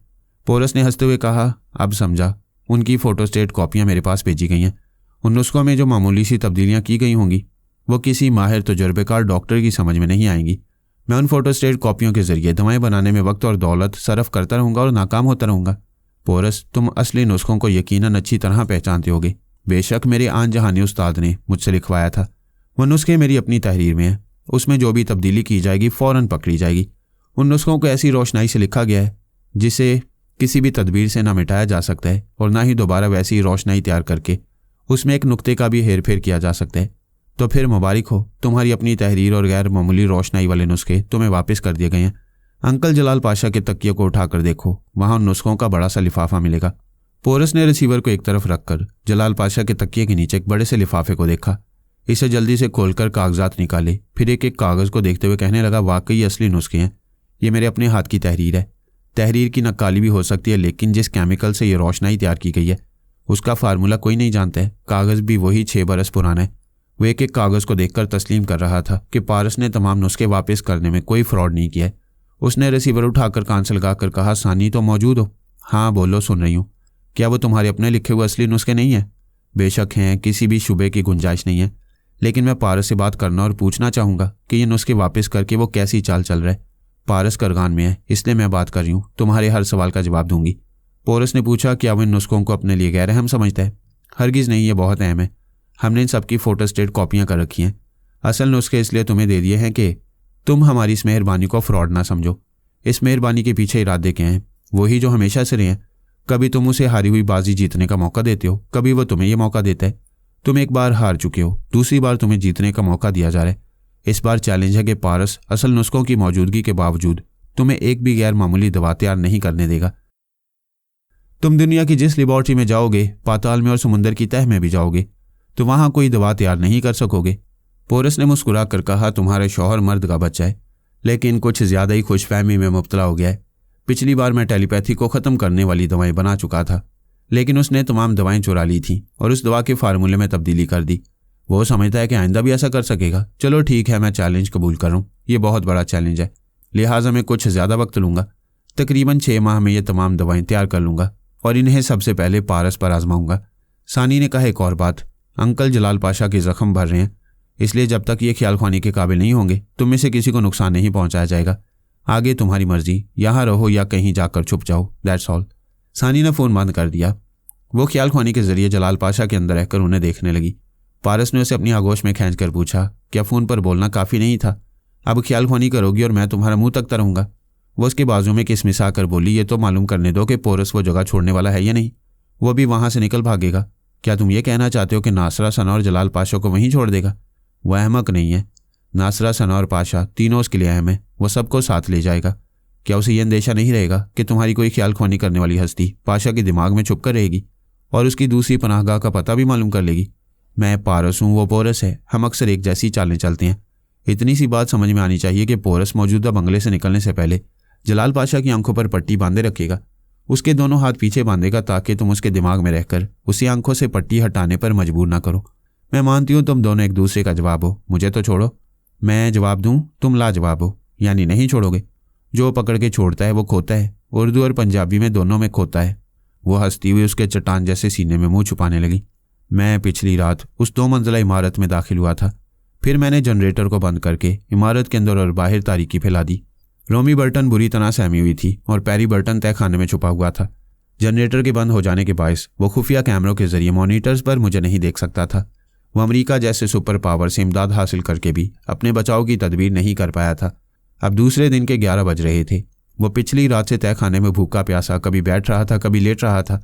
पोरस ने हंसते हुए कहा। अब समझा। उनकी फ़ोटोस्टेट कॉपियाँ मेरे पास भेजी गई हैं। उन नुस्खों में जो मामूली सी तब्दीलियाँ की गई होंगी वो किसी माहिर तजुर्बेकार डॉक्टर की समझ में नहीं आएंगी। मैं उन फ़ोटोस्टेट कॉपियों के ज़रिए दवाएं बनाने में वक्त और दौलत सरफ करता रहूँगा और नाकाम होता रहूँगा। पोरस, तुम असली नुस्खों को यकीनन अच्छी तरह पहचानते होगे। बेशक मेरे आन जहानी उस्ताद ने मुझसे लिखवाया था। वह नुस्खे मेरी अपनी तहरीर में हैं। उसमें जो भी तब्दीली की जाएगी फ़ौरन पकड़ी जाएगी। उन नुस्खों को ऐसी रोशनाई से लिखा गया है जिसे किसी भी तदबीर से ना मिटाया जा सकता है और ना ही दोबारा वैसी रोशनाई तैयार करके उसमें एक नुक्ते का भी हेर फेर किया जा सकता है। तो फिर मुबारक हो, तुम्हारी अपनी तहरीर और गैर मामूली रोशनाई वाले नुस्खे तुम्हें वापस कर दिए गए हैं। अंकल जलाल पाशा के तकिए को उठाकर देखो, वहाँ उन नुस्खों का बड़ा सा लिफाफा मिलेगा। पोरस ने रिसीवर को एक तरफ रखकर जलाल पाशा के तकिए के नीचे एक बड़े से लिफाफे को देखा। इसे जल्दी से खोलकर कागजात निकाले, फिर एक एक कागज़ को देखते हुए कहने लगा, वाकई असली नुस्खे हैं। ये मेरे अपने हाथ की तहरीर है। तहरीर की नक्काली भी हो सकती है, लेकिन जिस केमिकल से ये रोशनाई तैयार की गई है उसका फार्मूला कोई नहीं जानता है। कागज़ भी वही 6 बरस पुराना है। वो एक एक कागज़ को देखकर तस्लीम कर रहा था कि पारस ने तमाम नुस्खे वापस करने में कोई फ्रॉड नहीं किया है। उसने रिसीवर उठाकर कान से लगाकर कहा, सानी तो मौजूद हो? हाँ बोलो, सुन रही हूँ। क्या वो तुम्हारे अपने लिखे हुए असली नुस्खे नहीं हैं? बेशक हैं, किसी भी शुबे की गुंजाइश नहीं है। लेकिन मैं पारस से बात करना और पूछना चाहूँगा कि ये नुस्खे वापस करके वो कैसी चाल चल रहा है। पारस करगान में है, इसलिए मैं बात कर रही हूँ। तुम्हारे हर सवाल का जवाब दूंगी। पोरस ने पूछा, क्या वो इन नुस्खों को अपने लिए गैर अहम समझता है? हरगिज़ नहीं, ये बहुत अहम है। हमने इन सबकी फ़ोटोस्टेट कॉपियाँ कर रखी हैं। असल नुस्खे इसलिए तुम्हें दे दिए हैं कि तुम हमारी इस मेहरबानी को फ्रॉड ना समझो। इस मेहरबानी के पीछे इरादे क्या हैं? वही जो हमेशा से रहे हैं। कभी तुम उसे हारी हुई बाजी जीतने का मौका देते हो, कभी वो तुम्हें यह मौका देता है। तुम एक बार हार चुके हो, दूसरी बार तुम्हें जीतने का मौका दिया जा रहा है। इस बार चैलेंज है कि पारस असल नुस्खों की मौजूदगी के बावजूद तुम्हें एक भी गैर मामूली दवा तैयार नहीं करने देगा। तुम दुनिया की जिस लेबॉर्ट्री में जाओगे, पाताल में और समुंदर की तह में भी जाओगे, तो वहां कोई दवा तैयार नहीं कर सकोगे। पोरस ने मुस्कुरा कर कहा, तुम्हारे शौहर मर्द का बच्चा है, लेकिन कुछ ज़्यादा ही खुशफहमी में मुब्तला हो गया है। पिछली बार मैं टेलीपैथी को ख़त्म करने वाली दवाएं बना चुका था, लेकिन उसने तमाम दवाएं चुरा ली थी और उस दवा के फार्मूले में तब्दीली कर दी। वो समझता है कि आइंदा भी ऐसा कर सकेगा। चलो ठीक है, मैं चैलेंज कबूल कर रहा हूँ। ये बहुत बड़ा चैलेंज है, लिहाजा मैं कुछ ज़्यादा वक्त लूँगा। तकरीबन 6 माह में ये तमाम दवाएं तैयार कर लूँगा और इन्हें सबसे पहले पारस पर आजमाऊँगा। सानी ने कहा, एक और बात, अंकल जलाल पाशा के ज़ख्म भर रहे हैं, इसलिए जब तक ये ख्याल ख्वानी के काबिल नहीं होंगे तुम में से किसी को नुकसान नहीं पहुंचाया जाएगा। आगे तुम्हारी मर्जी, यहाँ रहो या कहीं जाकर छुप जाओ, दैट्स ऑल। सानी ने फ़ोन बंद कर दिया। वो ख्याल ख्वानी के ज़रिए जलाल पाशा के अंदर रहकर उन्हें देखने लगी। पारस ने उसे अपनी आगोश में खींच कर पूछा, क्या फ़ोन पर बोलना काफ़ी नहीं था? अब ख्याल ख्वानी करोगी और मैं तुम्हारा मुँह तकता रहूँगा? वो उसके बाजू में किस मिसा कर बोली, ये तो मालूम करने दो कि पोरस वो जगह छोड़ने वाला है या नहीं। वो भी वहाँ से निकल भागेगा? क्या तुम ये कहना चाहते हो कि नासरा, सना और जलाल पाशा को वहीं छोड़ देगा? वह अहमक नहीं है। नासरा, सना और पाशा तीनों उसके लिए अहम है। वो सबको साथ ले जाएगा। क्या उसे ये अंदेशा नहीं रहेगा कि तुम्हारी कोई ख्याल ख्वानी करने वाली हस्ती पाशा के दिमाग में छुप कर रहेगी और उसकी दूसरी पनाहगाह का पता भी मालूम कर लेगी? मैं पारस हूँ, वो पोरस है। हम अक्सर एक जैसी चालें चलते हैं। इतनी सी बात समझ में आनी चाहिए कि पोरस मौजूदा बंगले से निकलने से पहले जलाल पाशा की आंखों पर पट्टी बांधे रखेगा। उसके दोनों हाथ पीछे बांधेगा ताकि तुम उसके दिमाग में रहकर उसी आंखों से पट्टी हटाने पर मजबूर ना करो। मैं मानती हूँ तुम दोनों एक दूसरे का जवाब हो, मुझे तो छोड़ो। मैं जवाब दूँ, तुम लाजवाब हो, यानी नहीं छोड़ोगे। जो पकड़ के छोड़ता है वो खोता है। उर्दू और पंजाबी में दोनों में खोता है। वो हंसती हुई उसके चट्टान जैसे सीने में मुंह छुपाने लगी। मैं पिछली रात उस 2 मंजिला इमारत में दाखिल हुआ था। फिर मैंने जनरेटर को बंद करके इमारत के अंदर और बाहर तारीकी फैला दी। रोमी बर्टन बुरी तरह सहमी हुई थी और पैरी बर्टन तहखाने में छुपा हुआ था। जनरेटर के बंद हो जाने के बायस वो खुफिया कैमरों के जरिए मॉनिटर्स पर मुझे नहीं देख सकता था। वो अमेरिका जैसे सुपर पावर से इमदाद हासिल करके भी अपने बचाव की तदबीर नहीं कर पाया था। अब दूसरे दिन के 11 बज रहे थे। वो पिछली रात से तहखाने में भूखा प्यासा कभी बैठ रहा था, कभी लेट रहा था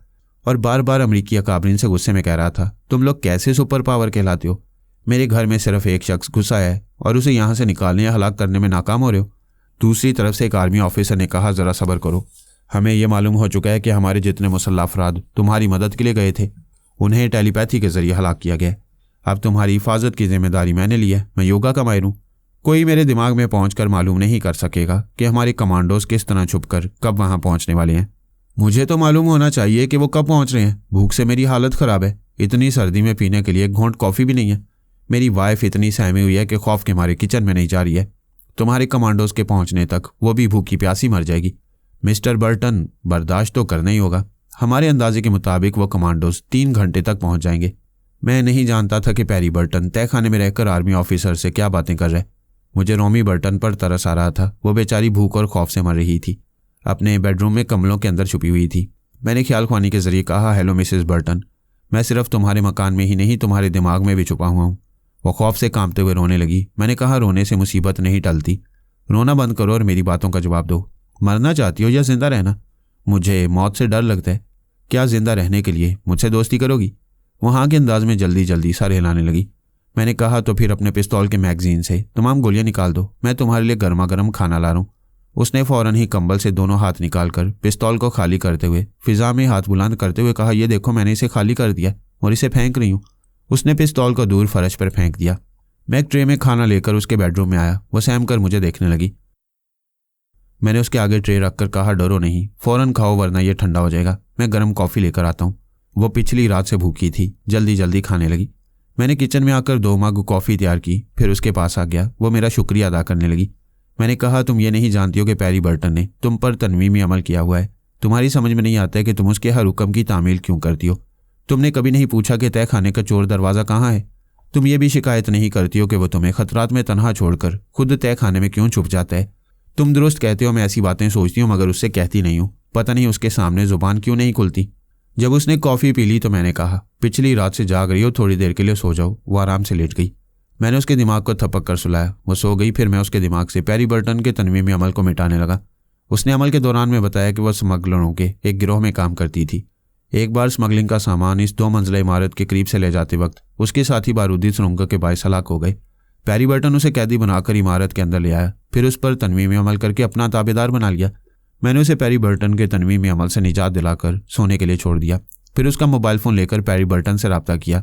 और बार बार अमरीकी अकाबरीन से गुस्से में कह रहा था, तुम लोग कैसे सुपर पावर कहलाते हो? मेरे घर में सिर्फ एक शख्स घुसा है और उसे यहाँ से निकालने या हलाक करने में नाकाम हो रहे हो। दूसरी तरफ से एक आर्मी ऑफिसर ने कहा, ज़रा सब्र करो, हमें यह मालूम हो चुका है कि हमारे जितने मुसल्लह अफराद तुम्हारी मदद के लिए गए थे उन्हें टेलीपैथी के जरिए हलाक किया गया। अब तुम्हारी हिफाजत की जिम्मेदारी मैंने ली है। मैं योगा का माहिर हूँ। कोई मेरे दिमाग में पहुंचकर मालूम नहीं कर सकेगा कि हमारे कमांडोज किस तरह छुपकर कब वहां पहुंचने वाले हैं। मुझे तो मालूम होना चाहिए कि वो कब पहुंच रहे हैं। भूख से मेरी हालत ख़राब है। इतनी सर्दी में पीने के लिए एक घोंट कॉफ़ी भी नहीं है। मेरी वाइफ इतनी सहमी हुई है कि खौफ के मारे किचन में नहीं जा रही है। तुम्हारे कमांडोज के पहुंचने तक वो भी भूखी प्यासी मर जाएगी। मिस्टर बर्टन, बर्दाश्त तो करना ही होगा। हमारे अंदाजे के मुताबिक वो कमांडोज 3 घंटे तक पहुंच जाएंगे। मैं नहीं जानता था कि पैरी बर्टन तहखाने में रहकर आर्मी ऑफिसर से क्या बातें कर रहे। मुझे रोमी बर्टन पर तरस आ रहा था। वो बेचारी भूख और खौफ से मर रही थी। अपने बेडरूम में कमलों के अंदर छुपी हुई थी। मैंने ख्याल ख्वानी के जरिए कहा, हेलो मिसेस बर्टन, मैं सिर्फ तुम्हारे मकान में ही नहीं तुम्हारे दिमाग में भी छुपा हुआ हूँ। वो खौफ से कांपते हुए रोने लगी। मैंने कहा, रोने से मुसीबत नहीं टलती। रोना बंद करो और मेरी बातों का जवाब दो। मरना चाहती हो या जिंदा रहना? मुझे मौत से डर लगता है। क्या जिंदा रहने के लिए मुझसे दोस्ती करोगी? वो हाँ के अंदाज में जल्दी जल्दी सर हिलाने लगी। मैंने कहा, तो फिर अपने पिस्तौल के मैगजीन से तमाम गोलियां निकाल दो। मैं तुम्हारे लिए गर्मा गर्म खाना ला रहा हूँ। उसने फौरन ही कंबल से दोनों हाथ निकालकर पिस्तौल को खाली करते हुए फिजा में हाथ बुलंद करते हुए कहा, ये देखो, मैंने इसे खाली कर दिया और इसे फेंक रही हूँ। उसने पिस्तौल को दूर फर्श पर फेंक दिया। मैं एक ट्रे में खाना लेकर उसके बेडरूम में आया। वो सहम कर मुझे देखने लगी। मैंने उसके आगे ट्रे रखकर कहा, डरो नहीं, फौरन खाओ वरना यह ठंडा हो जाएगा। मैं गर्म कॉफ़ी लेकर आता हूँ। वो पिछली रात से भूखी थी। जल्दी जल्दी खाने लगी। मैंने किचन में आकर 2 मग कॉफ़ी तैयार की। फिर उसके पास आ गया। वो मेरा शुक्रिया अदा करने लगी। मैंने कहा, तुम ये नहीं जानती हो कि पैरी बर्टन ने तुम पर तनवीमी अमल किया हुआ है। तुम्हारी समझ में नहीं आता है कि तुम उसके हर हुक्म की तामील क्यों करती हो। तुमने कभी नहीं पूछा कि तहखाने का चोर दरवाज़ा कहाँ है। तुम ये भी शिकायत नहीं करती हो कि वो तुम्हें खतरात में तनहा छोड़कर खुद तहखाने में क्यों छुप जाता है। तुम दुरुस्त कहते हो, मैं ऐसी बातें सोचती हूँ मगर उससे कहती नहीं हूँ। पता नहीं उसके सामने ज़ुबान क्यों नहीं खुलती। जब उसने कॉफ़ी पी ली तो मैंने कहा, पिछली रात से जाग रही हो, थोड़ी देर के लिए सो जाओ। वो आराम से लेट गई। मैंने उसके दिमाग को थपक कर सुलाया। वो सो गई। फिर मैं उसके दिमाग से पैरी बर्टन के तनवीमी अमल को मिटाने लगा। उसने अमल के दौरान में बताया कि वह स्मगलरों के एक गिरोह में काम करती थी। एक बार स्मगलिंग का सामान इस 2 मंजिला इमारत के करीब से ले जाते वक्त उसके साथी बारूदी सुरंग के बायस हलाक हो गए। पैरी बर्टन उसे कैदी बनाकर इमारत के अंदर ले आया। फिर उस पर तनवीमी अमल करके अपना ताबेदार बना लिया। मैंने उसे पैरी बर्टन के तनवीमी अमल से निजात दिलाकर सोने के लिए छोड़ दिया। फिर उसका मोबाइल फ़ोन लेकर पैरी बर्टन से रब्ता किया।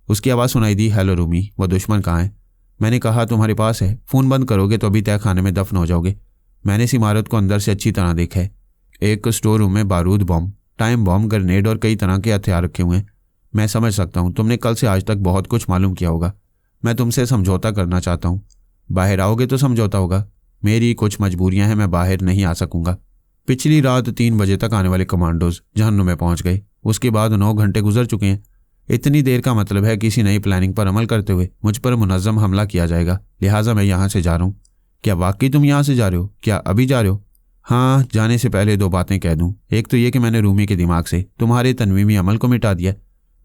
उसकी आवाज़ सुनाई दी, हेलो रूमी, वो दुश्मन कहाँ है? मैंने कहा, तुम्हारे पास है। फ़ोन बंद करोगे तो अभी तहखाने में दफन हो जाओगे। मैंने इस इमारत को अंदर से अच्छी तरह देखा है। एक स्टोर रूम में बारूद बम, टाइम बम, ग्रेनेड और कई तरह के हथियार रखे हुए हैं। मैं समझ सकता हूँ तुमने कल से आज तक बहुत कुछ मालूम किया होगा। मैं तुमसे समझौता करना चाहता हूँ। बाहर आओगे तो समझौता होगा। मेरी कुछ मजबूरियां हैं, मैं बाहर नहीं आ सकूंगा। पिछली रात 3 बजे तक आने वाले कमांडोज जहन्नुम में पहुंच गए। उसके बाद 9 घंटे गुजर चुके हैं। इतनी देर का मतलब है किसी नई प्लानिंग पर अमल करते हुए मुझ पर मुनज़्ज़म हमला किया जाएगा। लिहाजा मैं यहाँ से जा रहा हूँ। क्या वाकई तुम यहाँ से जा रहे हो? क्या अभी जा रहे हो? हाँ, जाने से पहले 2 बातें कह दूँ। एक तो ये कि मैंने रूमी के दिमाग से तुम्हारे तनवीमी अमल को मिटा दिया।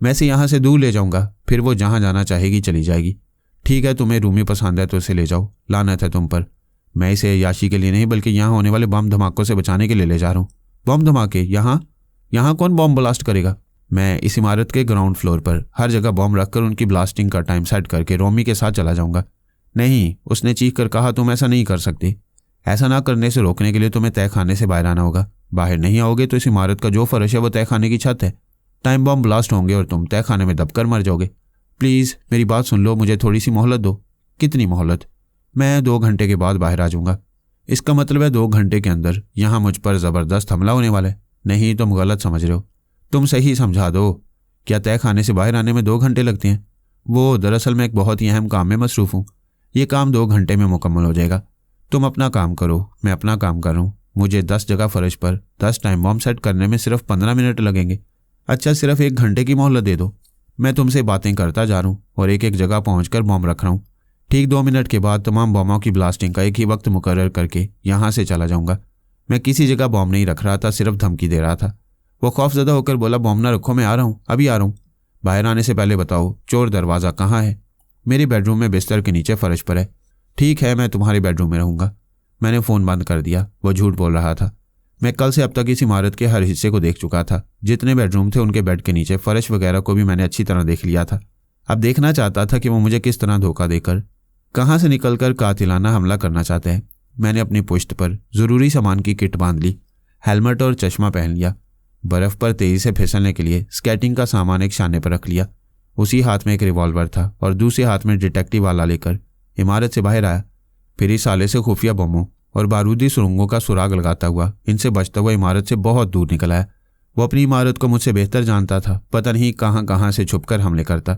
मैं इसे यहाँ से दूर ले जाऊँगा, फिर वो जहाँ जाना चाहेगी चली जाएगी। ठीक है, तुम्हें रूमी पसंद है तो इसे ले जाओ। लानत है तुम पर। मैं इसे याशी के लिए नहीं बल्कि यहाँ होने वाले बम धमाकों से बचाने के लिए ले जा रहा हूँ। बम धमाके? यहाँ कौन बम ब्लास्ट करेगा? मैं इस इमारत के ग्राउंड फ्लोर पर हर जगह बम रखकर उनकी ब्लास्टिंग का टाइम सेट करके रोमी के साथ चला जाऊंगा। नहीं, उसने चीख कर कहा, तुम ऐसा नहीं कर सकते। ऐसा ना करने से रोकने के लिए तुम्हें तहखाने से बाहर आना होगा। बाहर नहीं आओगे तो इस इमारत का जो फर्श है वो तहखाने की छत है। टाइम बम ब्लास्ट होंगे और तुम तहखाने में दबकर मर जाओगे। प्लीज़ मेरी बात सुन लो, मुझे थोड़ी सी मोहलत दो। कितनी मोहलत? मैं 2 घंटे के बाद बाहर आ जाऊंगा। इसका मतलब है 2 घंटे के अंदर यहाँ मुझ पर ज़बरदस्त हमला होने वाला है। नहीं, तुम गलत समझ रहे हो। तुम सही समझा दो। क्या तहखाने से बाहर आने में 2 घंटे लगते हैं? वो दरअसल मैं एक बहुत ही अहम काम में मसरूफ़ हूँ। ये काम 2 घंटे में मुकम्मल हो जाएगा। तुम अपना काम करो, मैं अपना काम कर रहा हूँ। मुझे 10 जगह फर्श पर 10 टाइम बॉम्ब सेट करने में सिर्फ 15 मिनट लगेंगे। अच्छा, सिर्फ 1 घंटे की मोहलत दे दो। मैं तुमसे बातें करता जा रहा हूँ और एक एक जगह पहुंचकर बॉम्ब रख रहा हूँ। ठीक 2 मिनट के बाद तमाम बॉम्बों की ब्लास्टिंग का एक ही वक्त मुकर्रर करके यहाँ से चला जाऊँगा। मैं किसी जगह बॉम्ब नहीं रख रहा था, सिर्फ धमकी दे रहा था। वो खौफजदा होकर बोला, बॉम्ब ना रखो, मैं आ रहा हूँ, अभी आ रहा हूँ। बाहर आने से पहले बताओ चोर दरवाज़ा कहाँ है? मेरे बेडरूम में बिस्तर के नीचे फर्श पर है। ठीक है, मैं तुम्हारे बेडरूम में रहूँगा। मैंने फ़ोन बंद कर दिया। वो झूठ बोल रहा था। मैं कल से अब तक इस इमारत के हर हिस्से को देख चुका था। जितने बेडरूम थे उनके बेड के नीचे फर्श वगैरह को भी मैंने अच्छी तरह देख लिया था। अब देखना चाहता था कि वो मुझे किस तरह धोखा देकर कहाँ से निकलकर कातिलाना हमला करना चाहते हैं। मैंने अपनी पुश्त पर ज़रूरी सामान की किट बांध ली, हेलमेट और चश्मा पहन लिया। बर्फ़ पर तेज़ी से फिसलने के लिए स्केटिंग का सामान एक शाने पर रख लिया। उसी हाथ में एक रिवॉल्वर था और दूसरे हाथ में डिटेक्टिव वाला लेकर इमारत से बाहर आया। फिर इस साले से खुफिया बमों और बारूदी सुरंगों का सुराग लगाता हुआ इनसे बचता हुआ इमारत से बहुत दूर निकल आया। वो अपनी इमारत को मुझसे बेहतर जानता था। पता नहीं कहाँ से छुपकर हमले करता।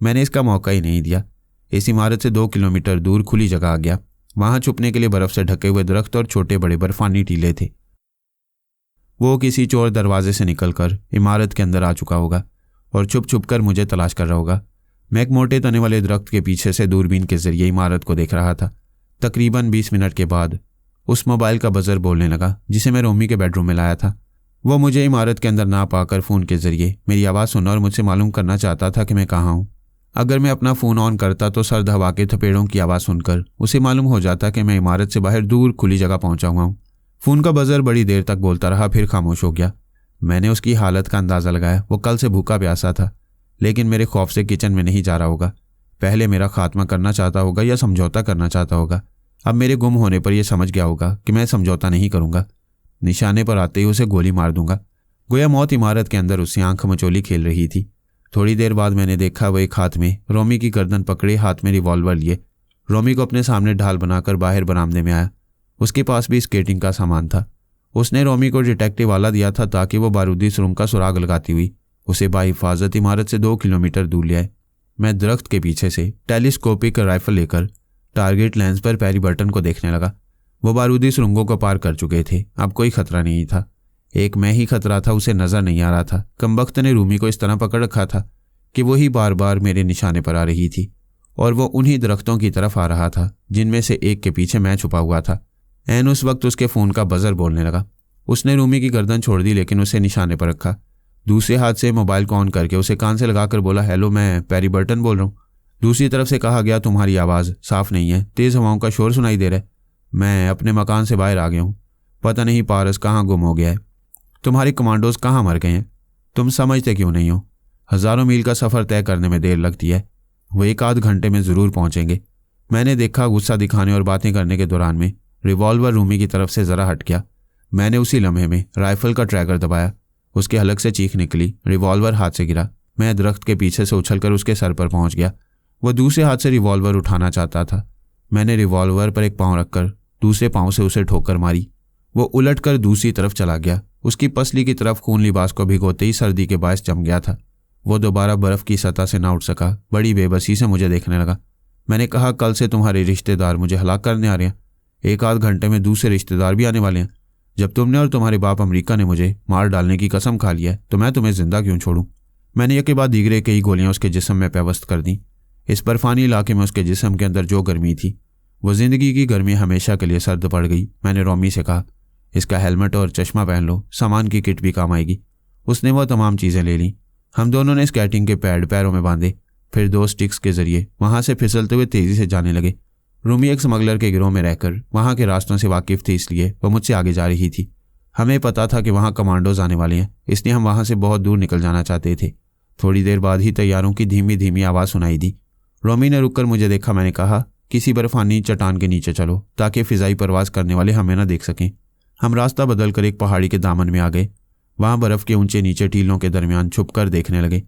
मैंने इसका मौका ही नहीं दिया। इस इमारत से 2 किलोमीटर दूर खुली जगह आ गया। वहां छुपने के लिए बर्फ से ढके हुए दरख्त और छोटे बड़े बर्फानी टीले थे। वो किसी चोर दरवाजे से निकलकर इमारत के अंदर आ चुका होगा और छुप छुप कर मुझे तलाश कर रहा होगा। मैं एक मोटे तने वाले दरख्त के पीछे से दूरबीन के जरिए इमारत को देख रहा था। तकरीबन 20 मिनट के बाद उस मोबाइल का बजर बोलने लगा जिसे मैं रोमी के बेडरूम में लाया था। वो मुझे इमारत के अंदर ना पाकर फ़ोन के जरिए मेरी आवाज़ सुना और मुझसे मालूम करना चाहता था कि मैं कहाँ हूँ। अगर मैं अपना फ़ोन ऑन करता तो सर्द हवा के थपेड़ों की आवाज़ सुनकर उसे मालूम हो जाता कि मैं इमारत से बाहर दूर खुली जगह पहुंचा हुआ हूँ। फ़ोन का बजर बड़ी देर तक बोलता रहा, फिर खामोश हो गया। मैंने उसकी हालत का अंदाज़ा लगाया। वो कल से भूखा प्यासा था, लेकिन मेरे खौफ से किचन में नहीं जा रहा होगा। पहले मेरा खात्मा करना चाहता होगा या समझौता करना चाहता होगा। अब मेरे गुम होने पर यह समझ गया होगा कि मैं समझौता नहीं करूंगा। निशाने पर आते ही उसे गोली मार दूंगा। गोया मौत इमारत के अंदर उससे आंख मचोली खेल रही थी। थोड़ी देर बाद मैंने देखा वह एक हाथ में रोमी की गर्दन पकड़े, हाथ में रिवॉल्वर लिए रोमी को अपने सामने ढाल बनाकर बाहर बरामदे में आया। उसके पास भी स्केटिंग का सामान था। उसने रोमी को डिटेक्टिव वाला दिया था ताकि वो बारूदी सुरंग का सुराग लगाती हुई उसे बाहिफाजत इमारत से 2 किलोमीटर दूर ले आए। मैं दरख्त के पीछे से टेलीस्कोपिक राइफल लेकर टारगेट लेंस पर पैरी बर्टन को देखने लगा। वो बारूदी सुरंगों को पार कर चुके थे। अब कोई खतरा नहीं था। एक मैं ही खतरा था, उसे नजर नहीं आ रहा था। कमबख्त ने रूमी को इस तरह पकड़ रखा था कि वही बार बार मेरे निशाने पर आ रही थी और वो उन्हीं दरख्तों की तरफ आ रहा था जिनमें से एक के पीछे मैं छुपा हुआ था। ऐन उस वक्त उसके फ़ोन का बजर बोलने लगा। उसने रूमी की गर्दन छोड़ दी, लेकिन उसे निशाने पर रखा। दूसरे हाथ से मोबाइल को ऑन करके उसे कान से लगाकर बोला, हेलो, मैं पैरी बर्टन बोल रहा हूँ। दूसरी तरफ से कहा गया, तुम्हारी आवाज़ साफ नहीं है, तेज़ हवाओं का शोर सुनाई दे रहा है। मैं अपने मकान से बाहर आ गया हूँ। पता नहीं पारस कहाँ गुम हो गया है। तुम्हारे कमांडोज कहाँ मर गए हैं। तुम समझते क्यों नहीं हो? हज़ारों मील का सफ़र तय करने में देर लगती है। वो 1 आध घंटे में ज़रूर पहुँचेंगे। मैंने देखा गुस्सा दिखाने और बातें करने के दौरान में रिवॉल्वर रूमी की तरफ से ज़रा हट गया। मैंने उसी लम्हे में राइफल का ट्रैगर दबाया। उसके हलक से चीख निकली। रिवॉल्वर हाथ से गिरा। मैं दरख्त के पीछे से उछलकर उसके सर पर पहुंच गया। वह दूसरे हाथ से रिवॉल्वर उठाना चाहता था। मैंने रिवॉल्वर पर एक पाँव रखकर दूसरे पाँव से उसे ठोकर मारी। वो उलटकर दूसरी तरफ चला गया। उसकी पसली की तरफ खून लिबास को भिगोते ही सर्दी के बायस जम गया था। वो दोबारा बर्फ़ की सतह से ना उठ सका। बड़ी बेबसी से मुझे देखने लगा। मैंने कहा, कल से तुम्हारे रिश्तेदार मुझे हलाक करने आ रहे हैं। 1 आध घंटे में दूसरे रिश्तेदार भी आने वाले हैं। जब तुमने और तुम्हारे बाप अमेरिका ने मुझे मार डालने की कसम खा लिया है तो मैं तुम्हें जिंदा क्यों छोड़ूं? मैंने एक के बाद दीगरे कई गोलियां उसके जिस्म में पेवस्त कर दी। इस बर्फानी इलाके में उसके जिस्म के अंदर जो गर्मी थी वो जिंदगी की गर्मी हमेशा के लिए सर्द पड़ गई। मैंने रोमी से कहा, इसका हेलमेट और चश्मा पहन लो, सामान की किट भी काम आएगी। उसने वो तमाम चीज़ें ले लीं। हम दोनों ने स्केटिंग के पैड पैरों में बांधे, फिर 2 स्टिक्स के जरिए वहाँ से फिसलते हुए तेज़ी से जाने लगे। रूमी एक स्मगलर के गिरोह में रहकर वहाँ के रास्तों से वाकिफ़ थी, इसलिए वह मुझसे आगे जा रही थी। हमें पता था कि वहाँ कमांडोज आने वाले हैं, इसलिए हम वहाँ से बहुत दूर निकल जाना चाहते थे। थोड़ी देर बाद ही तैयारों की धीमी धीमी आवाज़ सुनाई दी। रोमी ने रुककर मुझे देखा। मैंने कहा, किसी बर्फानी चट्टान के नीचे चलो ताकि फ़िज़ाई परवाज़ करने वाले हमें न देख सकें। हम रास्ता बदलकर एक पहाड़ी के दामन में आ गए। वहाँ बर्फ़ के ऊंचे नीचे टीलों के दरमियान छुप कर देखने लगे।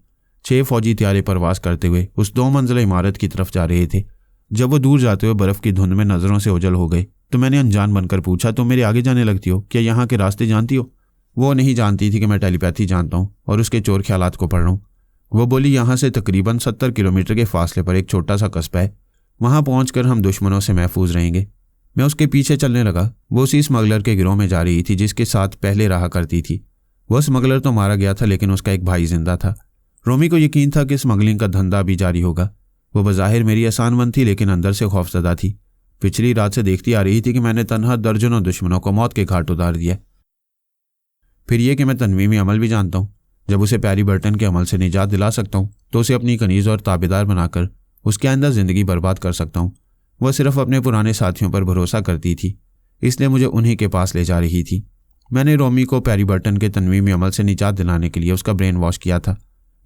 6 फौजी त्यारे परवास करते हुए उस 2 मंजिला इमारत की तरफ जा रहे थे। जब वो दूर जाते हुए बर्फ़ की धुंध में नज़रों से ओझल हो गए तो मैंने अनजान बनकर पूछा, तुम मेरे आगे जाने लगती हो? क्या यहाँ के रास्ते जानती हो? वो नहीं जानती थी कि मैं टेलीपैथी जानता हूँ और उसके चोर ख्यालात को पढ़ रहा हूँ। वो बोली, यहाँ से तकरीबन 70 किलोमीटर के फासले पर एक छोटा सा कस्बा है, वहाँ पहुँचकर हम दुश्मनों से महफूज रहेंगे। मैं उसके पीछे चलने लगा। वो उसी स्मगलर के गिरोह में जा रही थी जिसके साथ पहले रहा करती थी। वह स्मगलर तो मारा गया था, लेकिन उसका एक भाई जिंदा था। रोमी को यकीन था कि स्मगलिंग का धंधा भी जारी होगा। वो बज़ाहिर मेरी आसानमंद थी, लेकिन अंदर से खौफजदा थी। पिछली रात से देखती आ रही थी कि मैंने तन्हा दर्जनों दुश्मनों को मौत के घाट उतार दिया। फिर यह कि मैं तनवीमी अमल भी जानता हूँ। जब उसे प्यारी बर्टन के अमल से निजात दिला सकता हूँ तो उसे अपनी कनीज़ और ताबेदार बनाकर उसके अंदर ज़िंदगी बर्बाद कर सकता हूँ। वह सिर्फ अपने पुराने साथियों पर भरोसा करती थी, इसलिए मुझे उन्हीं के पास ले जा रही थी। मैंने रोमी को प्यारी बर्टन के तनवीमी अमल से निजात दिलाने के लिए उसका ब्रेन वॉश किया था।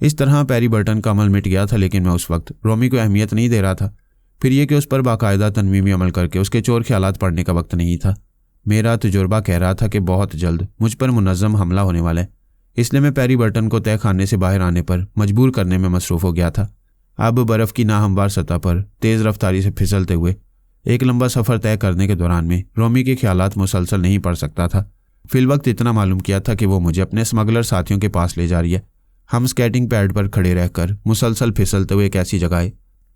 इस तरह प्यारी बर्टन का अमल मिट गया था, लेकिन मैं उस वक्त रोमी को अहमियत नहीं दे रहा था। फिर यह कि उस पर बाकायदा तनवीमी अमल करके उसके चोर ख्यालात पढ़ने का वक्त नहीं था। मेरा तजुर्बा कह रहा था कि बहुत जल्द मुझ पर मुनज़्ज़म हमला होने वाला है, इसलिए मैं प्यारी बर्टन को तय खाने से बाहर आने पर मजबूर करने में मसरूफ़ हो गया था। अब बर्फ़ की नाहमवार सतह पर तेज़ रफ्तारी से फिसलते हुए एक लंबा सफ़र तय करने के दौरान में रोमी के ख्यालात मुसलसल नहीं पड़ सकता था। फिलवक्त इतना मालूम किया था कि वो मुझे अपने स्मगलर साथियों के पास ले जा रही है। हम स्केटिंग पैड पर खड़े रहकर मुसलसल फिसलते हुए एक ऐसी जगह आए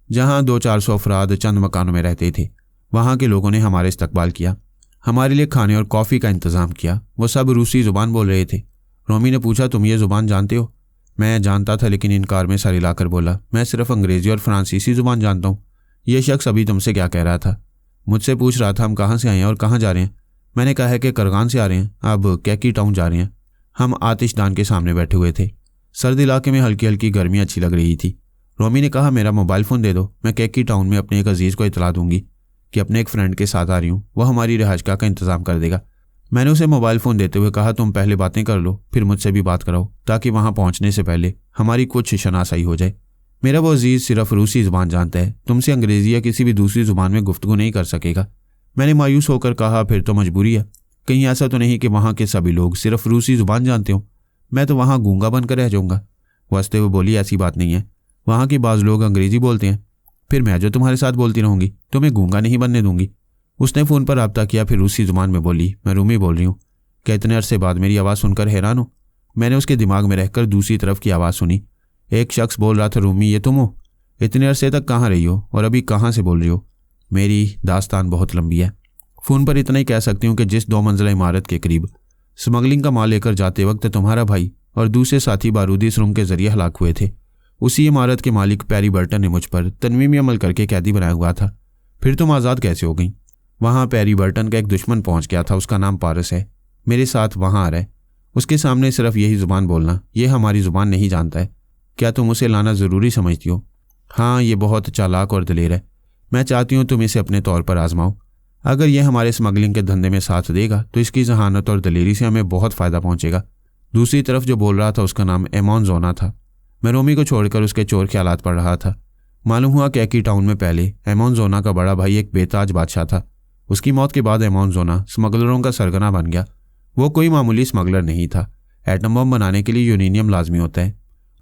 जहाँ 200-400 अफराद चंद मकानों में रहते थे। वहाँ के लोगों ने हमारे इस्तकबाल किया, हमारे लिए खाने और कॉफ़ी का इंतज़ाम किया। वो सब रूसी ज़ुबान बोल रहे थे। रोमी ने पूछा, तुम ये ज़ुबान जानते हो? मैं जानता था, लेकिन इनकार में सर हिलाकर बोला, मैं सिर्फ अंग्रेज़ी और फ्रांसीसी ज़ुबान जानता हूँ। यह शख्स अभी तुमसे क्या कह रहा था? मुझसे पूछ रहा था हम कहाँ से आए हैं और कहाँ जा रहे हैं। मैंने कहा है कि करगान से आ रहे हैं, अब कैकी टाउन जा रहे हैं। हम आतिशदान के सामने बैठे हुए थे। सर्द इलाके में हल्की हल्की गर्मी अच्छी लग रही थी। रोमी ने कहा, मेरा मोबाइल फ़ोन दे दो, मैं कैकी टाउन में अपने एक अजीज़ को इतला दूंगी कि अपने एक फ्रेंड के साथ आ रही हूँ, वह हमारी रिहाइशगाह का इंतज़ाम कर देगा। मैंने उसे मोबाइल फ़ोन देते हुए कहा, तुम पहले बातें कर लो, फिर मुझसे भी बात कराओ, ताकि वहाँ पहुँचने से पहले हमारी कुछ शनासाई हो जाए। मेरा वो अजीज़ सिर्फ रूसी ज़ुबान जानता है, तुमसे अंग्रेज़ी या किसी भी दूसरी ज़ुबान में गुफ्तगू नहीं कर सकेगा। मैंने मायूस होकर कहा, फिर तो मजबूरी है। कहीं ऐसा तो नहीं कि वहाँ के सभी लोग सिर्फ रूसी ज़ुबान जानते हो? मैं तो वहाँ गूंगा बनकर रह जाऊँगा। हंसते हुए बोली, ऐसी बात नहीं है, वहाँ के बाज़ लोग अंग्रेज़ी बोलते हैं। फिर मैं जो तुम्हारे साथ बोलती रहूँगी, तुम्हें गूंगा नहीं बनने दूंगी। उसने फ़ोन पर रब्ता किया, फिर रूसी ज़ुबान में बोली, मैं रूमी बोल रही हूँ। क्या इतने अरसे बाद मेरी आवाज़ सुनकर हैरान हो? मैंने उसके दिमाग में रहकर दूसरी तरफ की आवाज़ सुनी। एक शख्स बोल रहा था, रूमी ये तुम हो? इतने अरसे तक कहाँ रही हो और अभी कहाँ से बोल रही हो? मेरी दास्तान बहुत लंबी है। फ़ोन पर इतना ही कह सकती हूँ कि जिस 2 मंजिला इमारत के करीब स्मगलिंग का माल लेकर जाते वक्त तुम्हारा भाई और दूसरे साथी बारूदी सुरंग के जरिए हलाक हुए थे, उसी इमारत के मालिक प्यारी बर्टन ने मुझ पर तनवीमी अमल करके कैदी बनाया हुआ था। फिर तुम आज़ाद कैसे हो गई? वहाँ प्यारी बर्टन का एक दुश्मन पहुँच गया था, उसका नाम पारस है, मेरे साथ वहाँ आ रहा है। उसके सामने सिर्फ यही ज़ुबान बोलना, ये हमारी ज़ुबान नहीं जानता है। क्या तुम उसे लाना ज़रूरी समझती हो? हाँ, ये बहुत चालाक और दिलेर है। मैं चाहती हूँ तुम इसे अपने तौर पर आजमाओ। अगर यह हमारे स्मगलिंग के धंधे में साथ देगा तो इसकी जहानत और दलेरी से हमें बहुत फ़ायदा पहुँचेगा। दूसरी तरफ जो बोल रहा था उसका नाम एमॉन जोना था। मैं रोमी को छोड़कर उसके चोर ख्यालात पढ़ रहा था। मालूम हुआ कैकी टाउन में पहले एमॉन जोना का बड़ा भाई एक बेताज बादशाह था। उसकी मौत के बाद एमॉन जोना स्मगलरों का सरगना बन गया। वो कोई मामूली स्मगलर नहीं था। एटम बम बनाने के लिए यूरेनियम लाजमी होता है।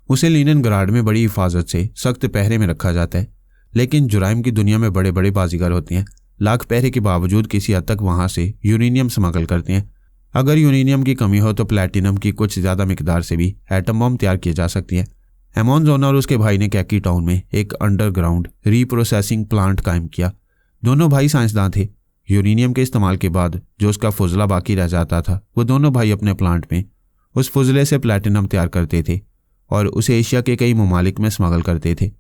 उसे लीनिनग्राड में बड़ी हिफाजत से सख्त पहरे में रखा जाता है। लेकिन जुराइम की दुनिया में बड़े बड़े बाजीगर होते हैं, लाख पहरे के बावजूद किसी हद तक वहाँ से यूरेनियम स्मगल करते हैं। अगर यूरेनियम की कमी हो तो प्लैटिनम की कुछ ज़्यादा मिकदार से भी एटम बम तैयार किए जा सकती हैं। एमॉन जोना और उसके भाई ने कैकी टाउन में एक अंडरग्राउंड रीप्रोसेसिंग प्लांट कायम किया। दोनों भाई साइंसदान थे। यूरेनियम के इस्तेमाल के बाद जो उसका फुजला बाकी रह जाता था, वो दोनों भाई अपने प्लांट में उस फुजले से प्लैटिनम तैयार करते थे और उसे एशिया के कई ममालिक में स्मगल करते थे।